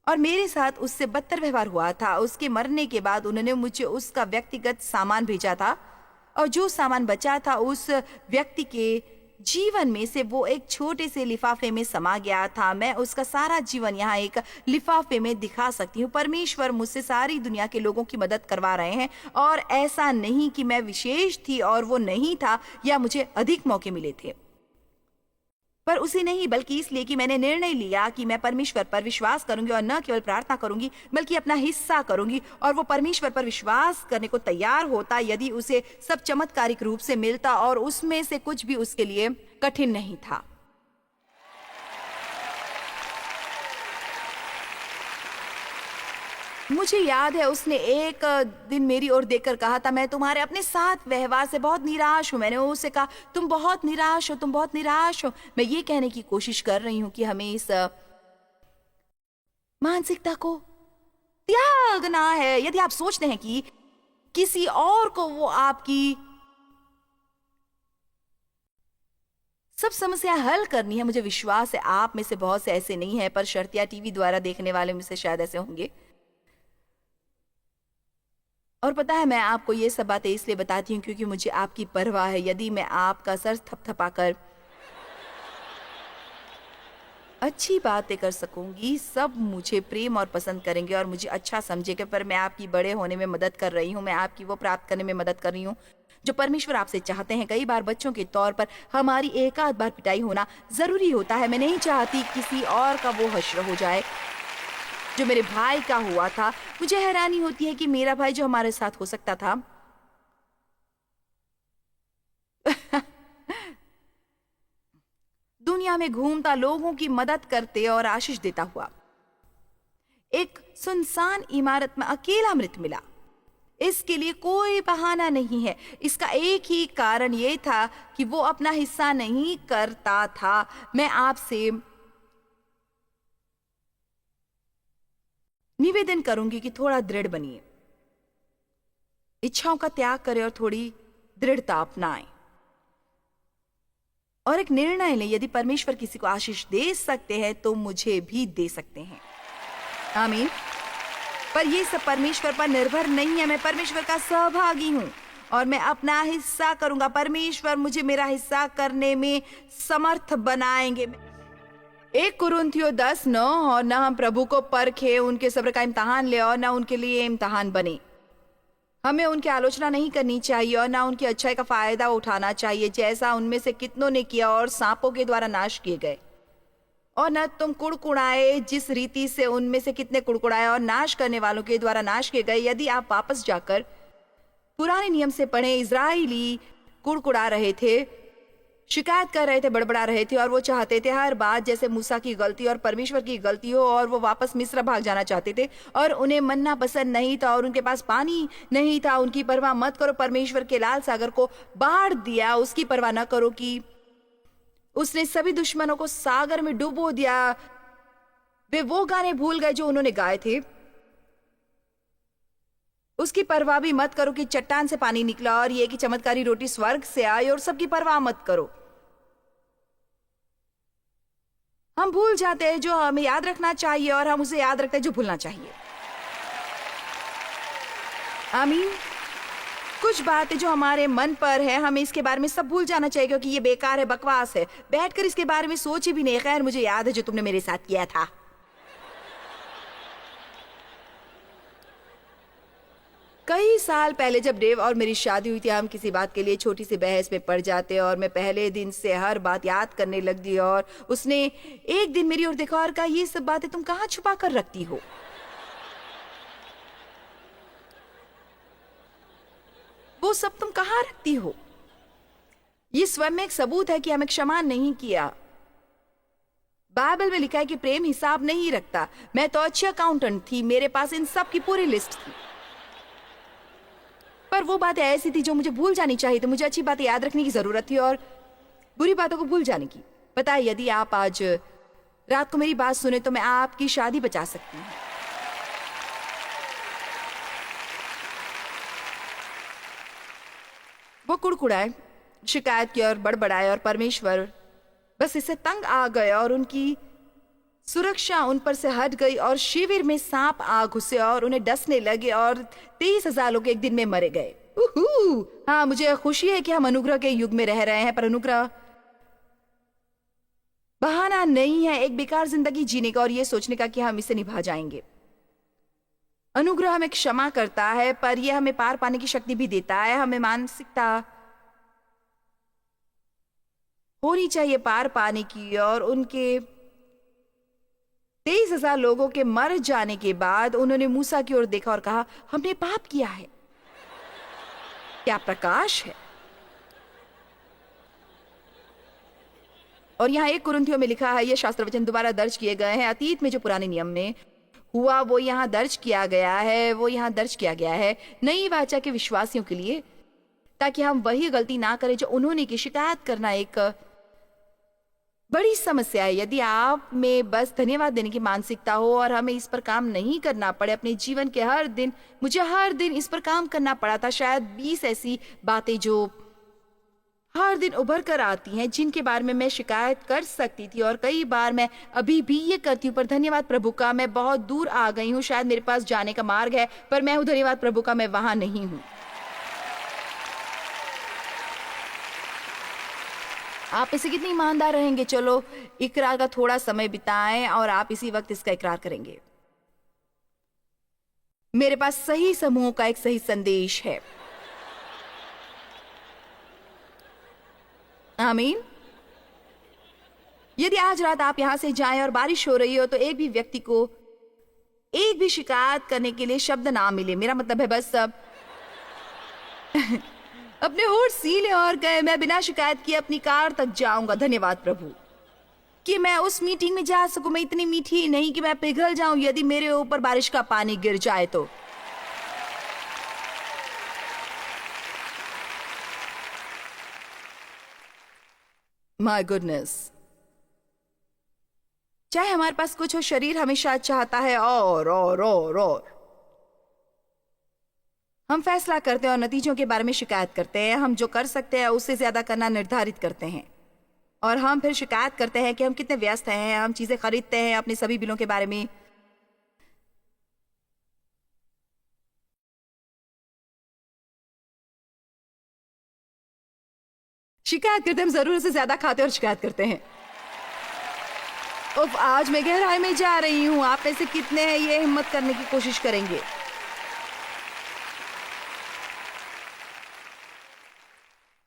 और मेरे साथ उससे बदतर व्यवहार हुआ था। उसके मरने के बाद उन्होंने मुझे उसका व्यक्तिगत सामान भेजा था और जो सामान बचा था उस व्यक्ति के जीवन में से वो एक छोटे से लिफाफे में समा गया था। मैं उसका सारा जीवन यहाँ एक लिफाफे में दिखा सकती हूँ। परमेश्वर मुझसे सारी दुनिया के लोगों की मदद करवा रहे हैं और ऐसा नहीं कि मैं विशेष थी और वो नहीं था या मुझे अधिक मौके मिले थे, पर उसे नहीं, बल्कि इसलिए कि मैंने निर्णय लिया कि मैं परमेश्वर पर विश्वास करूंगी और न केवल प्रार्थना करूंगी बल्कि अपना हिस्सा करूंगी। और वो परमेश्वर पर विश्वास करने को तैयार होता यदि उसे सब चमत्कारिक रूप से मिलता और उसमें से कुछ भी उसके लिए कठिन नहीं था। मुझे याद है उसने एक दिन मेरी ओर देखकर कहा था मैं तुम्हारे अपने साथ व्यवहार से बहुत निराश हूँ। मैंने उसे कहा तुम बहुत निराश हो, तुम बहुत निराश हो। मैं ये कहने की कोशिश कर रही हूँ कि हमें इस मानसिकता को त्यागना है। यदि आप सोचते हैं कि किसी और को वो आपकी सब समस्या हल करनी है, मुझे विश्वास है आप में से बहुत से ऐसे नहीं है, पर शर्तिया टीवी द्वारा देखने वाले में से शायद ऐसे होंगे। और पता है मैं आपको ये सब बातें इसलिए बताती हूँ क्योंकि मुझे आपकी परवाह है। यदि मैं आपका सर थपथपाकर अच्छी बातें कर सकूंगी, सब मुझे प्रेम और पसंद करेंगे और मुझे अच्छा समझेंगे, पर मैं आपकी बड़े होने में मदद कर रही हूँ। मैं आपकी वो प्राप्त करने में मदद कर रही हूँ जो परमेश्वर आपसे चाहते हैं। कई बार बच्चों के तौर पर हमारी एक आध बार पिटाई होना जरूरी होता है। मैं नहीं चाहती किसी और का वो हश्र हो जाए जो मेरे भाई का हुआ था। मुझे हैरानी होती है कि मेरा भाई जो हमारे साथ हो सकता था दुनिया में घूमता, लोगों की मदद करते और आशीष देता हुआ एक सुनसान इमारत में अकेला मृत मिला। इसके लिए कोई बहाना नहीं है। इसका एक ही कारण यह था कि वो अपना हिस्सा नहीं करता था। मैं आपसे निवेदन करूंगी कि थोड़ा दृढ़ बनिए, इच्छाओं का त्याग करें और थोड़ी दृढ़ता अपनाएं और एक निर्णय लें। यदि परमेश्वर किसी को आशीष दे सकते हैं तो मुझे भी दे सकते हैं। आमीन। पर ये सब परमेश्वर पर निर्भर नहीं है। मैं परमेश्वर का सहभागी हूं और मैं अपना हिस्सा करूंगा। परमेश्वर मुझे मेरा हिस्सा करने में समर्थ बनाएंगे। 1 कुरिन्थियों 10:9 और न हम प्रभु को परखे, उनके सब्र का इम्तहान ले और न उनके लिए इम्तहान बने। हमें उनकी आलोचना नहीं करनी चाहिए और ना उनकी अच्छाई का फायदा उठाना चाहिए जैसा उनमें से कितनों ने किया और सांपों के द्वारा नाश किए गए। और न तुम कुड़कुड़ाए जिस रीति से उनमें से कितने कुड़कुड़ाए और नाश करने वालों के द्वारा नाश किए गए। यदि आप वापस जाकर पुराने नियम से पढ़ें, इजराइली कुड़कुड़ा रहे थे, शिकायत कर रहे थे, बड़बड़ा रहे थे और वो चाहते थे हर बात जैसे मूसा की गलती और परमेश्वर की गलती हो और वो वापस मिस्र भाग जाना चाहते थे। और उन्हें मन्ना पसंद नहीं था और उनके पास पानी नहीं था। उनकी परवाह मत करो। परमेश्वर के लाल सागर को बाढ़ दिया, उसकी परवाह न करो कि उसने सभी दुश्मनों को सागर में डुबो दिया। वे वो गाने भूल गए जो उन्होंने गाए थे। उसकी परवाह भी मत करो कि चट्टान से पानी निकला और ये कि चमत्कारी रोटी स्वर्ग से आई, और सबकी परवाह मत करो हम भूल जाते हैं जो हमें याद रखना चाहिए और हम उसे याद रखते हैं जो भूलना चाहिए। आमीन। कुछ बातें जो हमारे मन पर है हमें इसके बारे में सब भूल जाना चाहिए क्योंकि ये बेकार है, बकवास है। बैठकर इसके बारे में सोचे भी नहीं। खैर, मुझे याद है जो तुमने मेरे साथ किया था। कई साल पहले जब डेव और मेरी शादी हुई थी, हम किसी बात के लिए छोटी सी बहस में पड़ जाते और मैं पहले दिन से हर बात याद करने लग गई और उसने एक दिन मेरी ओर देखा और कहा, ये सब बातें तुम कहाँ छुपा कर रखती हो? वो सब तुम कहाँ रखती हो? ये स्वयं में एक सबूत है कि हमें क्षमा नहीं किया। बाइबल में लिखा है कि प्रेम हिसाब नहीं रखता। मैं तो अच्छी अकाउंटेंट थी, मेरे पास इन सब की पूरी लिस्ट थी, पर वो बातें ऐसी थी जो मुझे भूल जानी चाहिए। तो मुझे अच्छी बातें याद रखने की जरूरत थी और बुरी बातों को भूल जाने की। पता है, यदि आप आज रात को मेरी बात सुने तो मैं आपकी शादी बचा सकती हूँ। वो कुड़कुड़ाए, शिकायत की और बड़बड़ाए और परमेश्वर बस इससे तंग आ गए और उनकी सुरक्षा उन पर से हट गई और शिविर में सांप आ घुसे और उन्हें डसने लगे और 23,000 लोग एक दिन में मरे गए। हाँ, मुझे खुशी है कि हम अनुग्रह के युग में रह रहे हैं, पर अनुग्रह बहाना नहीं है एक बेकार जिंदगी जीने का और ये सोचने का कि हम इसे निभा जाएंगे। अनुग्रह हमें क्षमा करता है, पर यह हमें पार पाने की शक्ति भी देता है। हमें मानसिकता होनी चाहिए पार पाने की। और उनके 23,000 लोगों के मर जाने के बाद उन्होंने मूसा की ओर देखा और कहा, हमने पाप किया है। क्या प्रकाश है! और यहाँ 1 कुरिन्थियों में लिखा है, ये शास्त्र वचन दोबारा दर्ज किए गए हैं। अतीत में जो पुराने नियम में हुआ वो यहाँ दर्ज किया गया है, वो यहाँ दर्ज किया गया है नई वाचा के विश्वासियों के लिए, ताकि हम वही गलती ना करें जो उन्होंने की। शिकायत करना एक बड़ी समस्या है। यदि आप में बस धन्यवाद देने की मानसिकता हो और हमें इस पर काम नहीं करना पड़े अपने जीवन के हर दिन। मुझे हर दिन इस पर काम करना पड़ा था। शायद 20 ऐसी बातें जो हर दिन उभर कर आती हैं जिनके बारे में मैं शिकायत कर सकती थी और कई बार मैं अभी भी ये करती हूँ। पर धन्यवाद प्रभु का मैं बहुत दूर आ गई हूँ। शायद मेरे पास जाने का मार्ग है, पर मैं हूँ धन्यवाद प्रभु का मैं वहां नहीं हूँ। आप इसे कितनी ईमानदार रहेंगे? चलो इकरार का थोड़ा समय बिताएं और आप इसी वक्त इसका इकरार करेंगे। मेरे पास सही समूह का एक सही संदेश है। आमीन। यदि आज रात आप यहां से जाएं और बारिश हो रही हो तो एक भी व्यक्ति को एक भी शिकायत करने के लिए शब्द ना मिले। मेरा मतलब है बस सब अपने होठ सीले और गए, मैं बिना शिकायत किए अपनी कार तक जाऊंगा। धन्यवाद प्रभु कि मैं उस मीटिंग में जा सकूं। मैं इतनी मीठी नहीं कि मैं पिघल जाऊं यदि मेरे ऊपर बारिश का पानी गिर जाए तो। My goodness. चाहे हमारे पास कुछ हो, शरीर हमेशा चाहता है और हम फैसला करते हैं और नतीजों के बारे में शिकायत करते हैं। हम जो कर सकते हैं उससे ज्यादा करना निर्धारित करते हैं और हम फिर शिकायत करते हैं कि हम कितने व्यस्त हैं। हम चीजें खरीदते हैं अपने सभी बिलों के बारे में। शिकायत करते हैं, हम जरूरत से ज्यादा खाते और शिकायत करते हैं। उफ, आज मैं गहराई में जा रही हूं। आप में से कितने हैं ये हिम्मत करने की कोशिश करेंगे?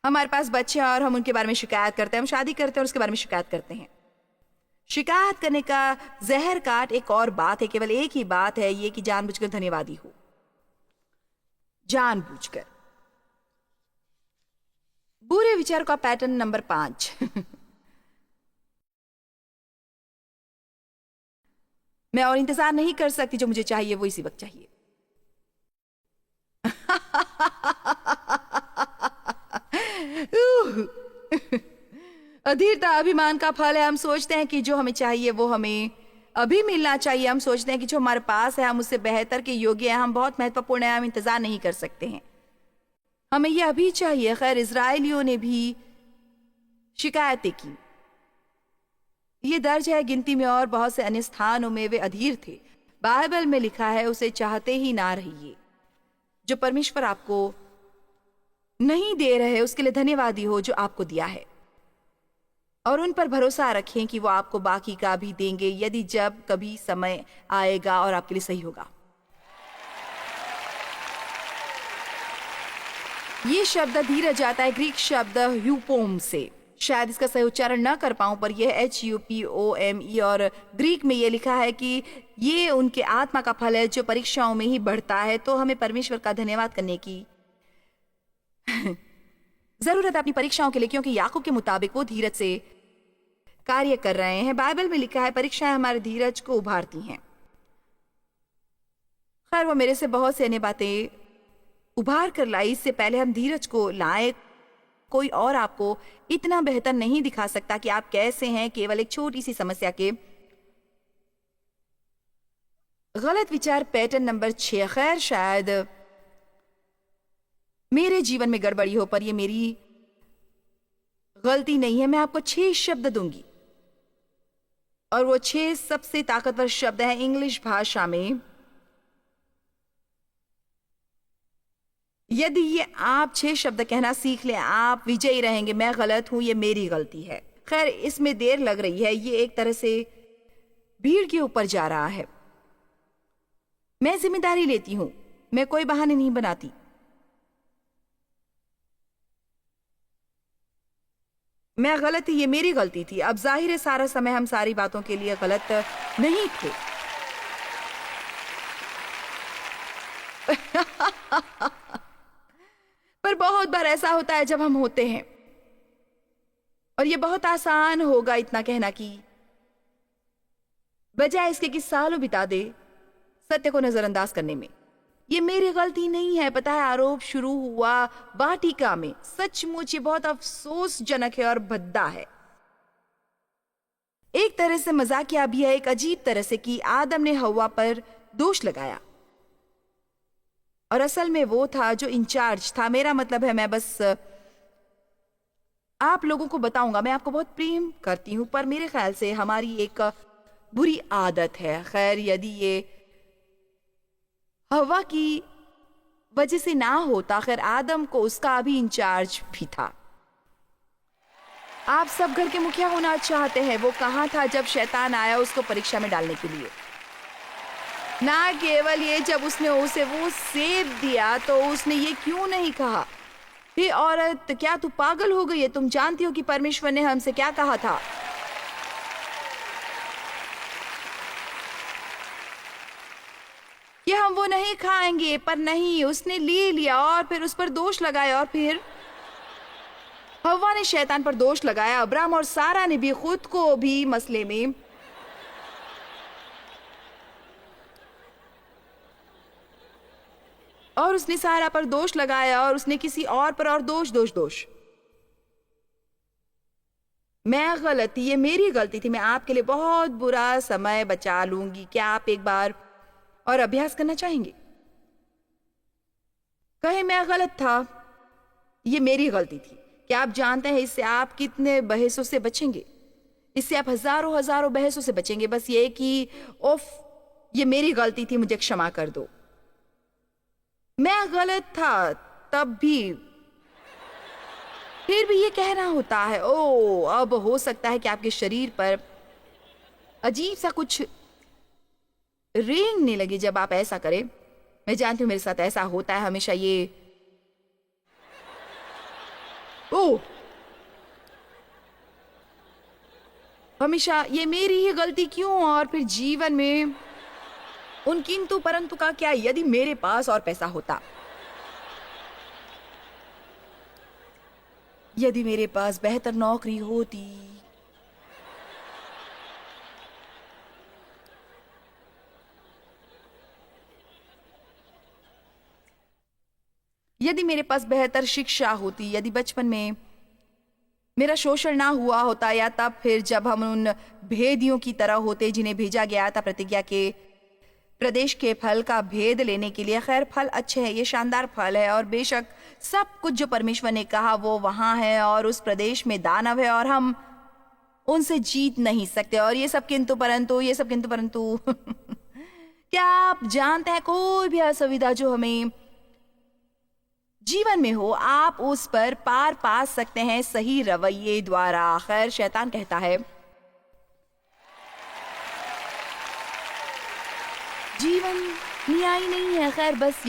हमारे पास बच्चे हैं और हम उनके बारे में शिकायत करते हैं। हम शादी करते हैं और उसके बारे में शिकायत करते हैं। शिकायत करने का जहर काट एक और बात है। केवल एक ही बात है ये कि जानबूझकर धन्यवादी हो। जानबूझकर। बुरे विचार का पैटर्न नंबर 5 मैं और इंतजार नहीं कर सकती। जो मुझे चाहिए वो इसी वक्त चाहिए। अधीरता अभिमान का फल है। हम सोचते हैं कि जो हमें चाहिए वो हमें अभी मिलना चाहिए। हम सोचते हैं कि जो हमारे पास है हम उससे बेहतर के योग्य हैं। हम बहुत महत्वपूर्ण हैं। हम इंतजार नहीं कर सकते हैं। हमें यह अभी चाहिए। खैर, इजरायलियों ने भी शिकायतें की। ये दर्ज है गिनती में और बहुत से अन्य स्थानों में वे अधीर थे। बाइबल में लिखा है, उसे चाहते ही ना रहिए। जो परमेश्वर आपको नहीं दे रहे उसके लिए धन्यवादी हो जो आपको दिया है, और उन पर भरोसा रखें कि वो आपको बाकी का भी देंगे यदि जब कभी समय आएगा और आपके लिए सही होगा। ये शब्द धीरज आता है ग्रीक शब्द ह्यूपोम से। शायद इसका सही उच्चारण ना कर पाऊं, पर यह HUPOME, और ग्रीक में यह लिखा है कि ये उनके आत्मा का फल है जो परीक्षाओं में ही बढ़ता है। तो हमें परमेश्वर का धन्यवाद करने की जरूरत है अपनी परीक्षाओं के लिए, क्योंकि याकूब के मुताबिक वो धीरज से कार्य कर रहे हैं। बाइबल में लिखा है परीक्षाएं हमारे धीरज को उभारती हैं। खैर, वो मेरे से बहुत सी अन्य बातें उभार कर लाई। इससे पहले हम धीरज को लाए, कोई और आपको इतना बेहतर नहीं दिखा सकता कि आप कैसे हैं केवल एक छोटी सी समस्या के गलत विचार पैटर्न नंबर 6। खैर, शायद मेरे जीवन में गड़बड़ी हो, पर यह मेरी गलती नहीं है। मैं आपको 6 शब्द दूंगी और वो 6 सबसे ताकतवर शब्द हैं इंग्लिश भाषा में। यदि ये आप 6 शब्द कहना सीख लें, आप विजयी रहेंगे। मैं गलत हूं, ये मेरी गलती है। खैर, इसमें देर लग रही है। ये एक तरह से भीड़ के ऊपर जा रहा है। मैं जिम्मेदारी लेती हूं, मैं कोई बहाने नहीं बनाती। मैं गलत थी, ये मेरी गलती थी। अब जाहिर है सारा समय हम सारी बातों के लिए गलत नहीं थे। पर बहुत बार ऐसा होता है जब हम होते हैं, और ये बहुत आसान होगा इतना कहना कि बजाय इसके कि सालों बिता दे सत्य को नजरअंदाज करने में। ये मेरी गलती नहीं है। पता है, आरोप शुरू हुआ वाटिका में। सचमुच ये बहुत अफसोसजनक है और भद्दा है। एक तरह से मजाकिया भी है, एक अजीब तरह से, कि आदम ने हव्वा पर दोष लगाया, और असल में वो था जो इंचार्ज था। मेरा मतलब है, मैं बस आप लोगों को बताऊंगा। मैं आपको बहुत प्रेम करती हूं, पर मेरे ख्याल से हमारी एक बुरी आदत है। खैर, यदि ये हवा की वजह से ना होता, खैर आदम को उसका भी इंचार्ज भी था। आप सब घर के मुखिया होना चाहते हैं। वो कहाँ था जब शैतान आया उसको परीक्षा में डालने के लिए? ना केवल ये, जब उसने उसे वो सेब दिया तो उसने ये क्यों नहीं कहा, हे औरत, क्या तू पागल हो गई है? तुम जानती हो कि परमेश्वर ने हमसे क्या कहा था? कि हम वो नहीं खाएंगे। पर नहीं, उसने ले लिया और फिर उस पर दोष लगाया, और फिर हव्वा ने शैतान पर दोष लगाया। अब्राहम और सारा ने भी खुद को भी मसले में और उसने सारा पर दोष लगाया, और उसने किसी और पर और दोष। मैं गलत थी, ये मेरी गलती थी। मैं आपके लिए बहुत बुरा समय बचा लूंगी। क्या आप एक बार और अभ्यास करना चाहेंगे? कहे मैं गलत था, ये मेरी गलती थी। क्या आप जानते हैं इससे आप कितने बहसों से बचेंगे? इससे आप हजारों बहसों से बचेंगे। बस ये कि ओफ, ये मेरी गलती थी, मुझे क्षमा कर दो। मैं गलत था तब भी, फिर भी ये कहना होता है। ओ, अब हो सकता है कि आपके शरीर पर अजीब सा कुछ रेंगने लगे जब आप ऐसा करें। मैं जानती हूं मेरे साथ ऐसा होता है हमेशा। ये ओ, हमेशा ये मेरी ही गलती क्यों? और फिर जीवन में उन किंतु परंतु का क्या? यदि मेरे पास और पैसा होता, यदि मेरे पास बेहतर नौकरी होती, यदि मेरे पास बेहतर शिक्षा होती, यदि बचपन में मेरा शोषण ना हुआ होता, या तब फिर जब हम उन भेदियों की तरह होते जिन्हें भेजा गया था प्रतिज्ञा के प्रदेश के फल का भेद लेने के लिए। खैर, फल अच्छे हैं, ये शानदार फल है, और बेशक सब कुछ जो परमेश्वर ने कहा वो वहां है, और उस प्रदेश में दानव है, और हम उनसे जीत नहीं सकते। और ये सब किंतु परंतु, ये सब किंतु परंतु क्या आप जानते हैं कोई भी असुविधा जो हमें जीवन में हो, आप उस पर पार पा सकते हैं सही रवैये द्वारा। खैर, शैतान कहता है जीवन न्याय नहीं है। खैर, बस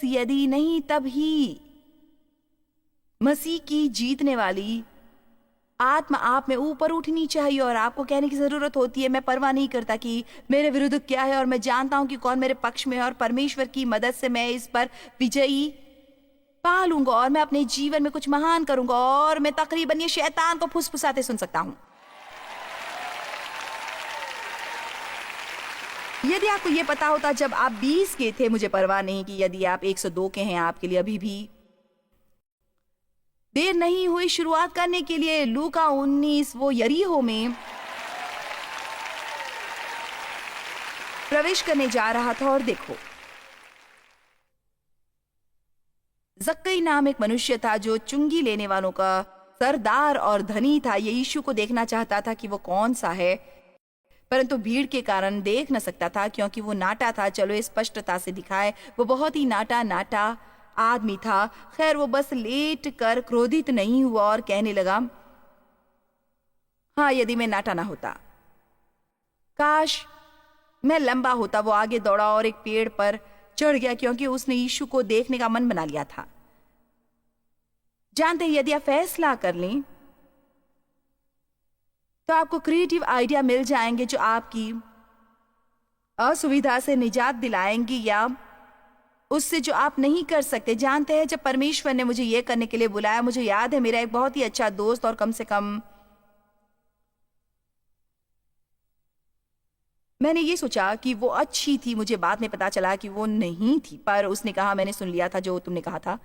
यदि नहीं तब ही मसीह की जीतने वाली आत्मा आप में ऊपर उठनी चाहिए और आपको कहने की जरूरत होती है, मैं परवाह नहीं करता कि मेरे विरुद्ध क्या है और मैं जानता हूं कि कौन मेरे पक्ष में है और परमेश्वर की मदद से मैं इस पर विजयी पा लूंगा और मैं अपने जीवन में कुछ महान करूंगा और मैं तकरीबन ये शैतान को फुसफुसाते सुन सकता हूं। यदि आपको ये पता होता जब आप 20 के थे, मुझे परवाह नहीं कि यदि आप 102 के हैं, आपके लिए अभी भी देर नहीं हुई शुरुआत करने के लिए। लूका 19 वो यरीहो में प्रवेश करने जा रहा था और देखो, जक्कई नाम एक मनुष्य था जो चुंगी लेने वालों का सरदार और धनी था। ये यीशु को देखना चाहता था कि वो कौन सा है, परंतु भीड़ के कारण देख न सकता था क्योंकि वो नाटा था। चलो स्पष्टता से दिखाए, वो बहुत ही नाटा आदमी था। खैर, वो बस लेट कर क्रोधित नहीं हुआ और कहने लगा, हाँ, यदि मैं नाटा ना होता, काश मैं लंबा होता। वो आगे दौड़ा और एक पेड़ पर चढ़ गया क्योंकि उसने यीशु को देखने का मन बना लिया था। जानते हैं, यदि आप फैसला कर लें तो आपको क्रिएटिव आइडिया मिल जाएंगे जो आपकी असुविधा से निजात दिलाएंगी या उससे जो आप नहीं कर सकते। जानते हैं, जब परमेश्वर ने मुझे ये करने के लिए बुलाया, मुझे याद है मेरा एक बहुत ही अच्छा दोस्त, और कम से कम मैंने ये सोचा कि वो अच्छी थी, मुझे बाद में पता चला कि वो नहीं थी, पर उसने कहा, मैंने सुन लिया था जो तुमने कहा था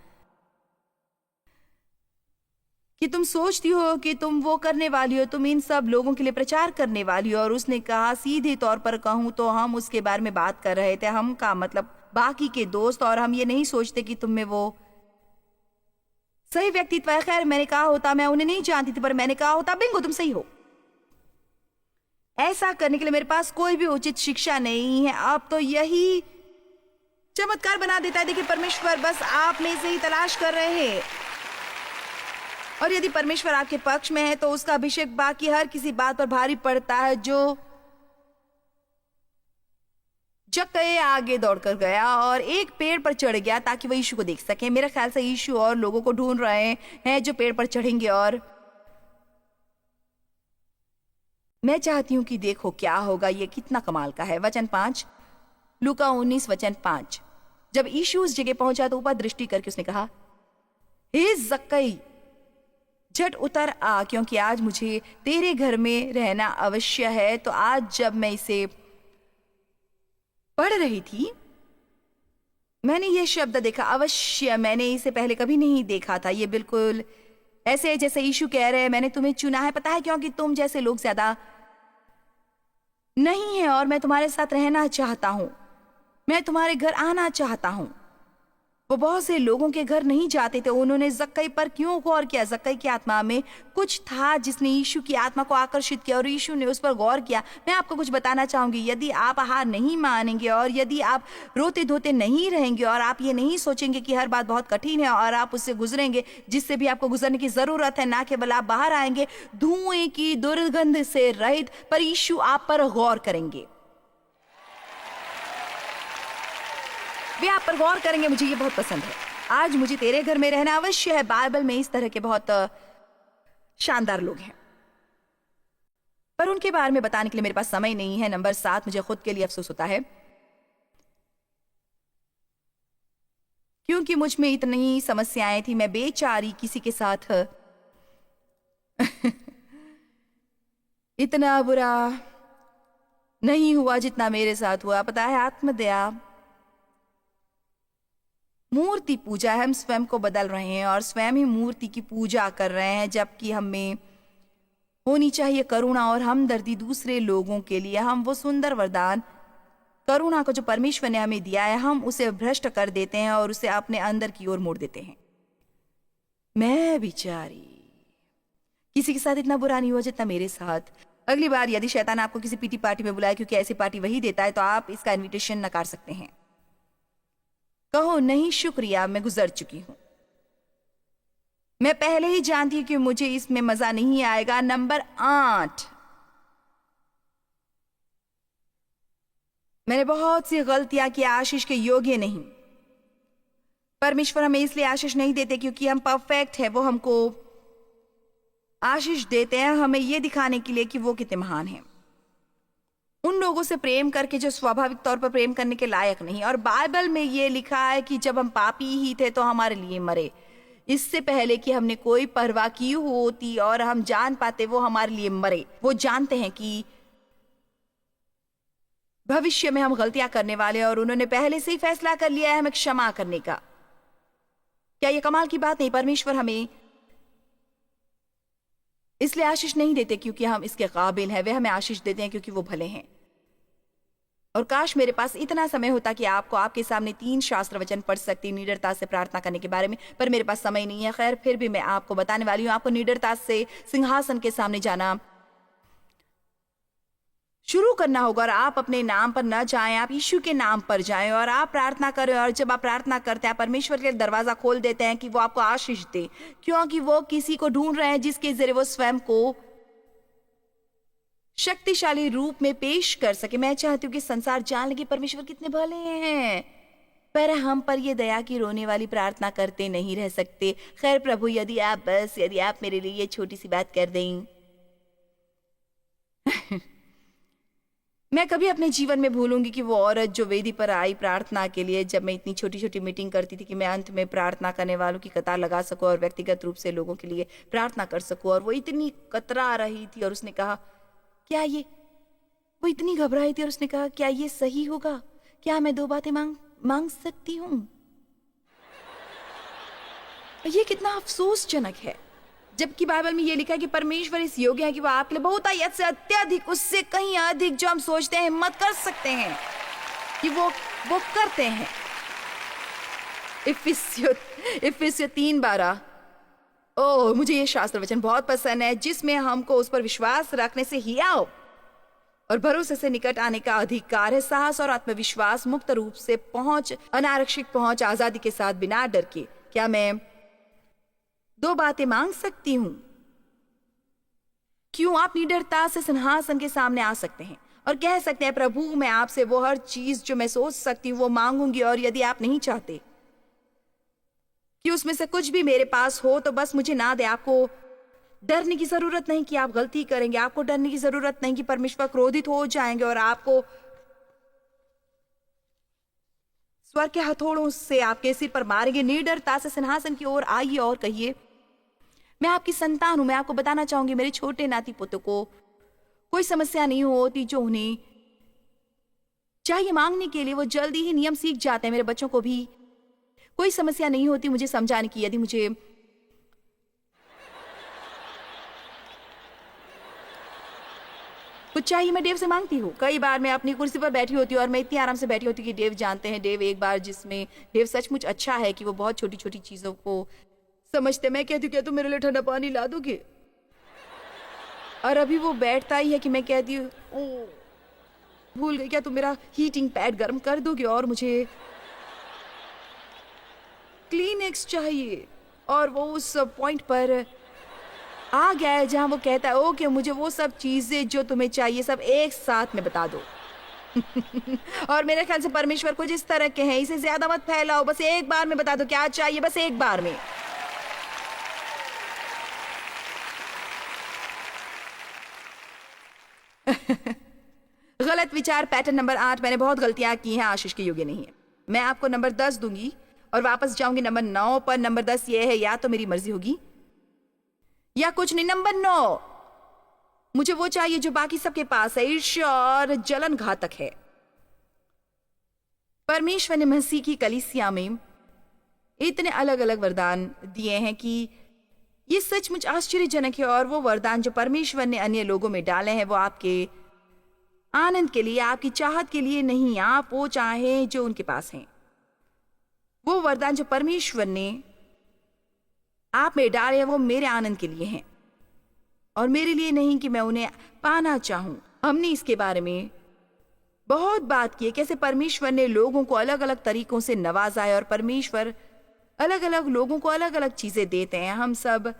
कि तुम सोचती हो कि तुम वो करने वाली हो, तुम इन सब लोगों के लिए प्रचार करने वाली हो। और उसने कहा, सीधे तौर पर कहूं तो हम उसके बारे में बात कर रहे थे, हम का मतलब बाकी के दोस्त, और हम ये नहीं सोचते कि तुम में वो सही व्यक्तित्व है। खैर, मैंने कहा होता, मैं उन्हें नहीं जानती थी, पर मैंने कहा होता, बिंगो, तुम सही हो। ऐसा करने के लिए मेरे पास कोई भी उचित शिक्षा नहीं है। अब तो यही चमत्कार बना देता है। देखिए, परमेश्वर बस आप में से ही तलाश कर रहे हैं, और यदि परमेश्वर आपके पक्ष में है तो उसका अभिषेक बाकी हर किसी बात पर भारी पड़ता है। जो जक्कई आगे दौड़कर गया और एक पेड़ पर चढ़ गया ताकि वह यीशु को देख सके। मेरे ख्याल से यीशु और लोगों को ढूंढ रहे हैं जो पेड़ पर चढ़ेंगे, और मैं चाहती हूं कि देखो क्या होगा। ये कितना कमाल का है। वचन 5, लूका 19 वचन 5। जब यीशु उस जगह पहुंचा तो ऊपर दृष्टि करके उसने कहा, हे जक्कई, झट उतर आ, क्योंकि आज मुझे तेरे घर में रहना अवश्य है। तो आज जब मैं इसे पढ़ रही थी, मैंने ये शब्द देखा, अवश्य। मैंने इसे पहले कभी नहीं देखा था। ये बिल्कुल ऐसे जैसे यीशु कह रहे हैं, मैंने तुम्हें चुना है, पता है, क्योंकि तुम जैसे लोग ज्यादा नहीं है और मैं तुम्हारे साथ रहना चाहता हूं, मैं तुम्हारे घर आना चाहता हूं। वो बहुत से लोगों के घर नहीं जाते थे। उन्होंने जक्कई पर क्यों गौर किया? जक्कई की आत्मा में कुछ था जिसने यीशु की आत्मा को आकर्षित किया और यीशु ने उस पर गौर किया। मैं आपको कुछ बताना चाहूंगी, यदि आप हार नहीं मानेंगे और यदि आप रोते धोते नहीं रहेंगे और आप ये नहीं सोचेंगे कि हर बात बहुत कठिन है और आप उससे गुजरेंगे, जिससे भी आपको गुजरने की जरूरत है, ना केवल आप बाहर आएंगे धुएं की दुर्गंध से रहित, पर यीशु आप पर गौर करेंगे। वे आप पर गौर करेंगे। मुझे ये बहुत पसंद है। आज मुझे तेरे घर में रहना अवश्य है। बाइबल में इस तरह के बहुत शानदार लोग हैं, पर उनके बारे में बताने के लिए मेरे पास समय नहीं है। नंबर 7, मुझे खुद के लिए अफसोस होता है क्योंकि मुझ में इतनी समस्याएं थी। मैं बेचारी किसी के साथ इतना बुरा नहीं हुआ जितना मेरे साथ हुआ। पता है, आत्मदया मूर्ति पूजा है। हम स्वयं को बदल रहे हैं और स्वयं ही मूर्ति की पूजा कर रहे हैं, जबकि हमें होनी चाहिए करुणा और हमदर्दी दूसरे लोगों के लिए। हम वो सुंदर वरदान करुणा को जो परमेश्वर ने हमें दिया है, हम उसे भ्रष्ट कर देते हैं और उसे अपने अंदर की ओर मोड़ देते हैं। मैं बिचारी, किसी के साथ इतना बुरा नहीं हुआ जितना मेरे साथ। अगली बार यदि शैतान आपको किसी पीटी पार्टी में बुलाए, क्योंकि ऐसी पार्टी वही देता है, तो आप इसका इनविटेशन नकार सकते हैं। कहो नहीं शुक्रिया, मैं गुजर चुकी हूं। मैं पहले ही जानती हूं कि मुझे इसमें मजा नहीं आएगा। नंबर 8, मैंने बहुत सी गलतियां की, आशीष के योग्य नहीं। परमेश्वर हमें इसलिए आशीष नहीं देते क्योंकि हम परफेक्ट है। वो हमको आशीष देते हैं हमें ये दिखाने के लिए कि वो कितने महान हैं। उन लोगों से प्रेम करके जो स्वाभाविक तौर पर प्रेम करने के लायक नहीं। और बाइबल में ये लिखा है कि जब हम पापी ही थे तो हमारे लिए मरे, इससे पहले कि हमने कोई परवाह की होती और हम जान पाते वो हमारे लिए मरे। वो जानते हैं कि भविष्य में हम गलतियां करने वाले हैं और उन्होंने पहले से ही फैसला कर लिया है हमें क्षमा करने का। क्या ये कमाल की बात नहीं? परमेश्वर हमें इसलिए आशीष नहीं देते क्योंकि हम इसके काबिल हैं, वे हमें आशीष देते हैं क्योंकि वो भले हैं। और काश मेरे पास इतना समय होता कि आपको आपके सामने 3 शास्त्र वचन पढ़ सकती निडरता से प्रार्थना करने के बारे में, पर मेरे पास समय नहीं है। खैर, फिर भी मैं आपको बताने वाली हूं। आपको निडरता से सिंहासन के सामने जाना शुरू करना होगा और आप अपने नाम पर न जाएं, आप यीशु के नाम पर जाएं और आप प्रार्थना करें। और जब आप प्रार्थना करते हैं, परमेश्वर के दरवाजा खोल देते हैं कि वो आपको आशीष दे, क्योंकि वो किसी को ढूंढ रहे हैं जिसके जरिए वो स्वयं को शक्तिशाली रूप में पेश कर सके। मैं चाहती हूँ कि संसार जान लगे परमेश्वर कितने भले हैं, पर हम पर ये दया की रोने वाली प्रार्थना करते नहीं रह सकते। खैर प्रभु, यदि आप मेरे लिए ये छोटी सी बात कर दें। मैं कभी अपने जीवन में भूलूंगी कि वो औरत जो वेदी पर आई प्रार्थना के लिए, जब मैं इतनी छोटी छोटी मीटिंग करती थी कि मैं अंत में प्रार्थना करने वालों की कतार लगा सकूं और व्यक्तिगत रूप से लोगों के लिए प्रार्थना कर सकूं। और वो इतनी कतरा रही थी और उसने कहा क्या ये, वो इतनी घबराई थी और उसने कहा क्या ये सही होगा? क्या मैं 2 बातें मांग सकती हूं? ये कितना अफसोसजनक है, जबकि बाइबल में ये लिखा है कि परमेश्वर इस योग्य है कि वो आपके लिए बहुत ही से अत्यधिक, उससे कहीं अधिक जो हम सोचते हैं हिम्मत कर सकते हैं कि वो करते हैं। इफिसियों 3:12। ओह, मुझे ये शास्त्र वचन बहुत पसंद है, जिसमें हमको उस पर विश्वास रखने से हियाव और भरोसे से निकट आने का अधिकार है। साहस और आत्मविश्वास, मुक्त रूप से पहुंच, अनारक्षित पहुंच, आजादी के साथ, बिना डर के। क्या मैं 2 बातें मांग सकती हूं? क्यों? आप निडरता से सिंहासन के सामने आ सकते हैं और कह सकते हैं प्रभु, मैं आपसे वो हर चीज जो मैं सोच सकती हूँ वो मांगूंगी। और यदि आप नहीं चाहते कि उसमें से कुछ भी मेरे पास हो तो बस मुझे ना दे। आपको डरने की जरूरत नहीं कि आप गलती करेंगे, आपको डरने की जरूरत नहीं कि परमेश्वर क्रोधित हो जाएंगे और आपको स्वर्ग के हथौड़ों से आपके सिर पर मारेंगे। निडरता से सिंहासन की ओर आइए और कहिए, मैं आपकी संतान हूं। मैं आपको बताना चाहूंगी, मेरे छोटे नाती पोतों को कोई समस्या नहीं होती जो उन्हें चाहिए मांगने के लिए, वो जल्दी ही नियम सीख जाते हैं। मेरे बच्चों को भी कोई समस्या नहीं होती मुझे समझाने की। यदि मुझे कुछ चाहिए, मैं डेव से मांगती हूँ। कई बार मैं अपनी कुर्सी पर बैठी होती हूँ और मैं इतनी आराम से बैठी होती कि डेव जानते हैं, डेव एक बार जिसमें डेव सचमुच अच्छा है कि वो बहुत छोटी छोटी चीजों को समझते। मैं कहती हूँ क्या तुम मेरे लिए ठंडा पानी ला दोगे? और अभी वो बैठता ही है कि मैं कहती हूँ ओ भूल गई, क्या तुम मेरा हीटिंग पैड गर्म कर दोगे? और मुझे क्लीनेक्स चाहिए। और वो उस पॉइंट पर आ गया है जहां वो कहता है ओके, मुझे वो सब चीजें जो तुम्हें चाहिए सब एक साथ में बता दो। और मेरे ख्याल से परमेश्वर कुछ इस तरह के हैं, इसे ज्यादा मत फैलाओ, बस एक बार में बता दो क्या चाहिए, बस एक बार में। गलत विचार पैटर्न नंबर 8। मैंने बहुत गलतियां की हैं, आशीष के योग्य नहीं है। मैं आपको नंबर 10 दूंगी और वापस जाऊंगी नंबर 9 पर। नंबर 10 ये है, या तो मेरी मर्जी होगी या कुछ नहीं। नंबर 9, मुझे वो चाहिए जो बाकी सबके पास है, ईर्ष्या और जलन घातक है। परमेश्वर ने मसीह की कलीसिया में इतने अलग अलग वरदान दिए हैं कि ये सचमुच आश्चर्यजनक है। और वो वरदान जो परमेश्वर ने अन्य लोगों में डाले हैं वो आपके आनंद के लिए, आपकी चाहत के लिए नहीं। आप वो चाहें जो उनके पास हैं। वो वरदान जो परमेश्वर ने आप में डाले हैं वो मेरे आनंद के लिए हैं। और मेरे लिए नहीं कि मैं उन्हें पाना चाहूं। हमने इसके बारे में बहुत बात की है, कैसे परमेश्वर ने लोगों को अलग अलग तरीकों से नवाजा है और परमेश्वर अलग अलग लोगों को अलग अलग चीजें देते हैं। हम सब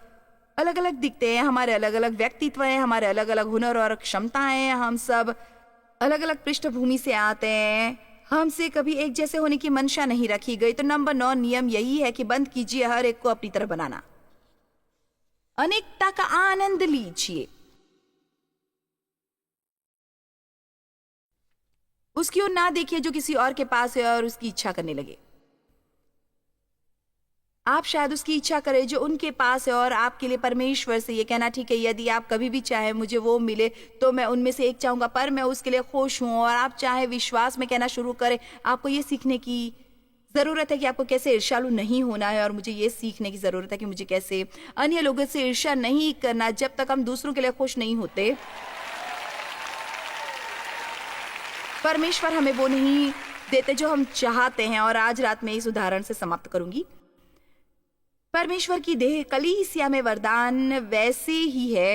अलग अलग दिखते हैं, हमारे अलग अलग व्यक्तित्व हैं, हमारे अलग अलग हुनर और क्षमताएं हैं, हम सब अलग अलग पृष्ठभूमि से आते हैं। हमसे कभी एक जैसे होने की मंशा नहीं रखी गई। तो नंबर 9 नियम यही है कि बंद कीजिए हर एक को अपनी तरह बनाना, अनेकता का आनंद लीजिए, उसकी ओर ना देखिए जो किसी और के पास है और उसकी इच्छा करने लगे। आप शायद उसकी इच्छा करें जो उनके पास है और आपके लिए परमेश्वर से ये कहना ठीक है, यदि आप कभी भी चाहे मुझे वो मिले तो मैं उनमें से एक चाहूंगा, पर मैं उसके लिए खुश हूं। और आप चाहे विश्वास में कहना शुरू करें, आपको ये सीखने की जरूरत है कि आपको कैसे ईर्ष्यालु नहीं होना है, और मुझे ये सीखने की जरूरत है कि मुझे कैसे अन्य लोगों से ईर्ष्या नहीं करना। जब तक हम दूसरों के लिए खुश नहीं होते, परमेश्वर हमें वो नहीं देते जो हम चाहते हैं। और आज रात में इस उदाहरण से समाप्त करूंगी। परमेश्वर की देह कलीसिया में वरदान वैसे ही है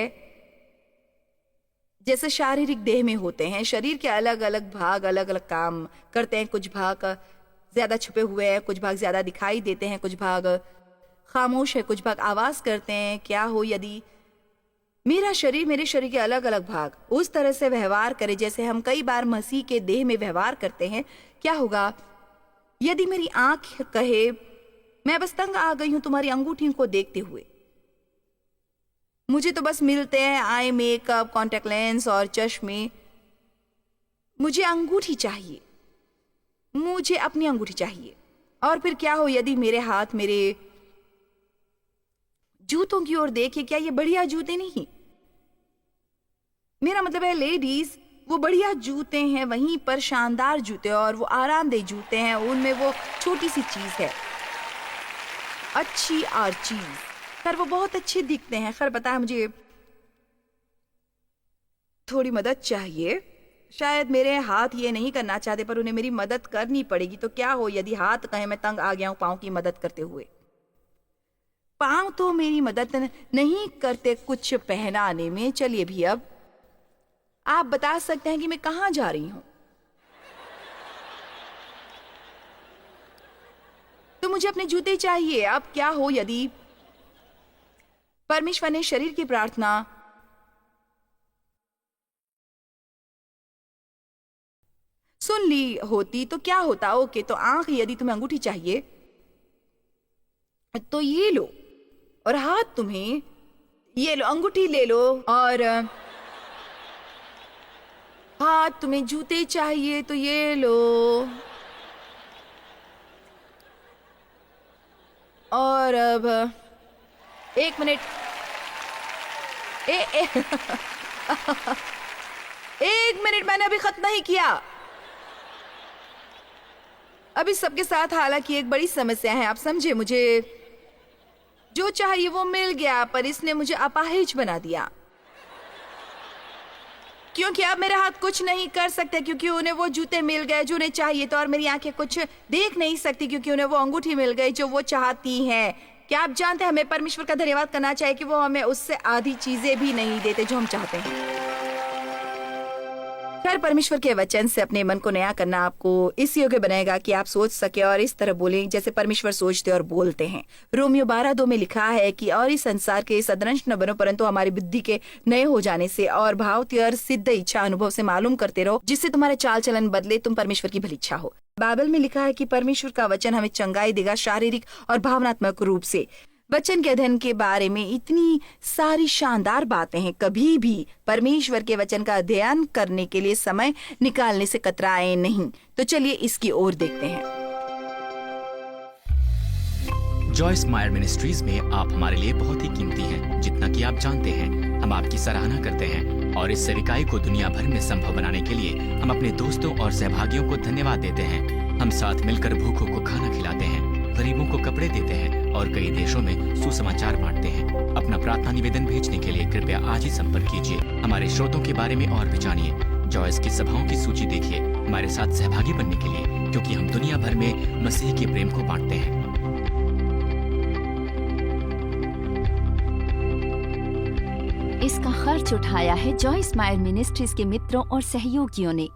जैसे शारीरिक देह में होते हैं। शरीर के अलग अलग भाग अलग अलग काम करते हैं। कुछ भाग ज्यादा छुपे हुए हैं, कुछ भाग ज्यादा दिखाई देते हैं, कुछ भाग खामोश है, कुछ भाग आवाज करते हैं। क्या हो यदि मेरा शरीर मेरे शरीर के अलग अलग भाग उस तरह से व्यवहार करे जैसे हम कई बार मसीह के देह में व्यवहार करते हैं? क्या होगा यदि मेरी आंख कहे, मैं बस तंग आ गई हूं तुम्हारी अंगूठी को देखते हुए, मुझे तो बस मिलते हैं आई मेकअप, कॉन्टैक्ट लेंस और चश्मे, मुझे अंगूठी चाहिए, मुझे अपनी अंगूठी चाहिए। और फिर क्या हो यदि मेरे हाथ मेरे जूतों की ओर देखे? क्या ये बढ़िया जूते नहीं? मेरा मतलब है लेडीज, वो बढ़िया जूते हैं, वहीं पर शानदार जूते और वो आरामदेह जूते हैं, उनमें वो छोटी सी चीज है, अच्छी और चीज, पर वो बहुत अच्छे दिखते हैं। खैर पता है मुझे थोड़ी मदद चाहिए। शायद मेरे हाथ ये नहीं करना चाहते पर उन्हें मेरी मदद करनी पड़ेगी। तो क्या हो यदि हाथ कहे मैं तंग आ गया हूं पाँव की मदद करते हुए? पाँव तो मेरी मदद नहीं करते कुछ पहनाने में। चलिए भी अब आप बता सकते हैं कि मैं कहां जा रही हूं। तो मुझे अपने जूते चाहिए। अब क्या हो यदि परमेश्वर ने शरीर की प्रार्थना सुन ली होती तो क्या होता? ओके, तो आंख यदि तुम्हें अंगूठी चाहिए तो ये लो, और हाथ तुम्हें ये लो, अंगूठी ले लो, और हाथ तुम्हें जूते चाहिए तो ये लो, और अब एक मिनट, एक मिनट, मैंने अभी खत्म नहीं किया। अभी सबके साथ हालांकि एक बड़ी समस्या है, आप समझे। मुझे जो चाहिए वो मिल गया, पर इसने मुझे अपाहिज बना दिया, क्योंकि अब मेरे हाथ कुछ नहीं कर सकते क्योंकि उन्हें वो जूते मिल गए जो उन्हें चाहिए। तो और मेरी आंखें कुछ देख नहीं सकती क्योंकि उन्हें वो अंगूठी मिल गई जो वो चाहती हैं। क्या आप जानते हैं हमें परमेश्वर का धन्यवाद करना चाहिए कि वो हमें उससे आधी चीजें भी नहीं देते जो हम चाहते हैं। खैर, परमेश्वर के वचन से अपने मन को नया करना आपको इस योग्य बनाएगा कि आप सोच सके और इस तरह बोलें जैसे परमेश्वर सोचते और बोलते हैं। रोमियो 12:2 में लिखा है कि और इस संसार के सदृश न बनो परंतु हमारी बुद्धि के नए हो जाने से और भावती और सिद्ध इच्छा अनुभव से मालूम करते रहो, जिससे तुम्हारे चाल चलन बदले, तुम परमेश्वर की भली इच्छा हो। बाइबल में लिखा है कि परमेश्वर का वचन हमें चंगाई देगा शारीरिक और भावनात्मक रूप से। वचन के अध्ययन के बारे में इतनी सारी शानदार बातें हैं। कभी भी परमेश्वर के वचन का अध्ययन करने के लिए समय निकालने से कतराएं नहीं। तो चलिए इसकी ओर देखते हैं। जॉयस मायर मिनिस्ट्रीज में आप हमारे लिए बहुत ही कीमती हैं, जितना कि आप जानते हैं। हम आपकी सराहना करते हैं और इस सेविकाई को दुनिया भर में संभव बनाने के लिए हम अपने दोस्तों और सहभागियों को धन्यवाद देते हैं। हम साथ मिलकर भूखों को खाना खिलाते हैं, गरीबों को कपड़े देते हैं और कई देशों में सुसमाचार बांटते हैं। अपना प्रार्थना निवेदन भेजने के लिए कृपया आज ही संपर्क कीजिए। हमारे स्रोतों के बारे में और भी जानिए। जॉयस की सभाओं की सूची देखिए हमारे साथ सहभागी बनने के लिए, क्योंकि हम दुनिया भर में मसीह के प्रेम को बांटते हैं। इसका खर्च उठाया है जॉयस मायर मिनिस्ट्रीज के मित्रों और सहयोगियों ने।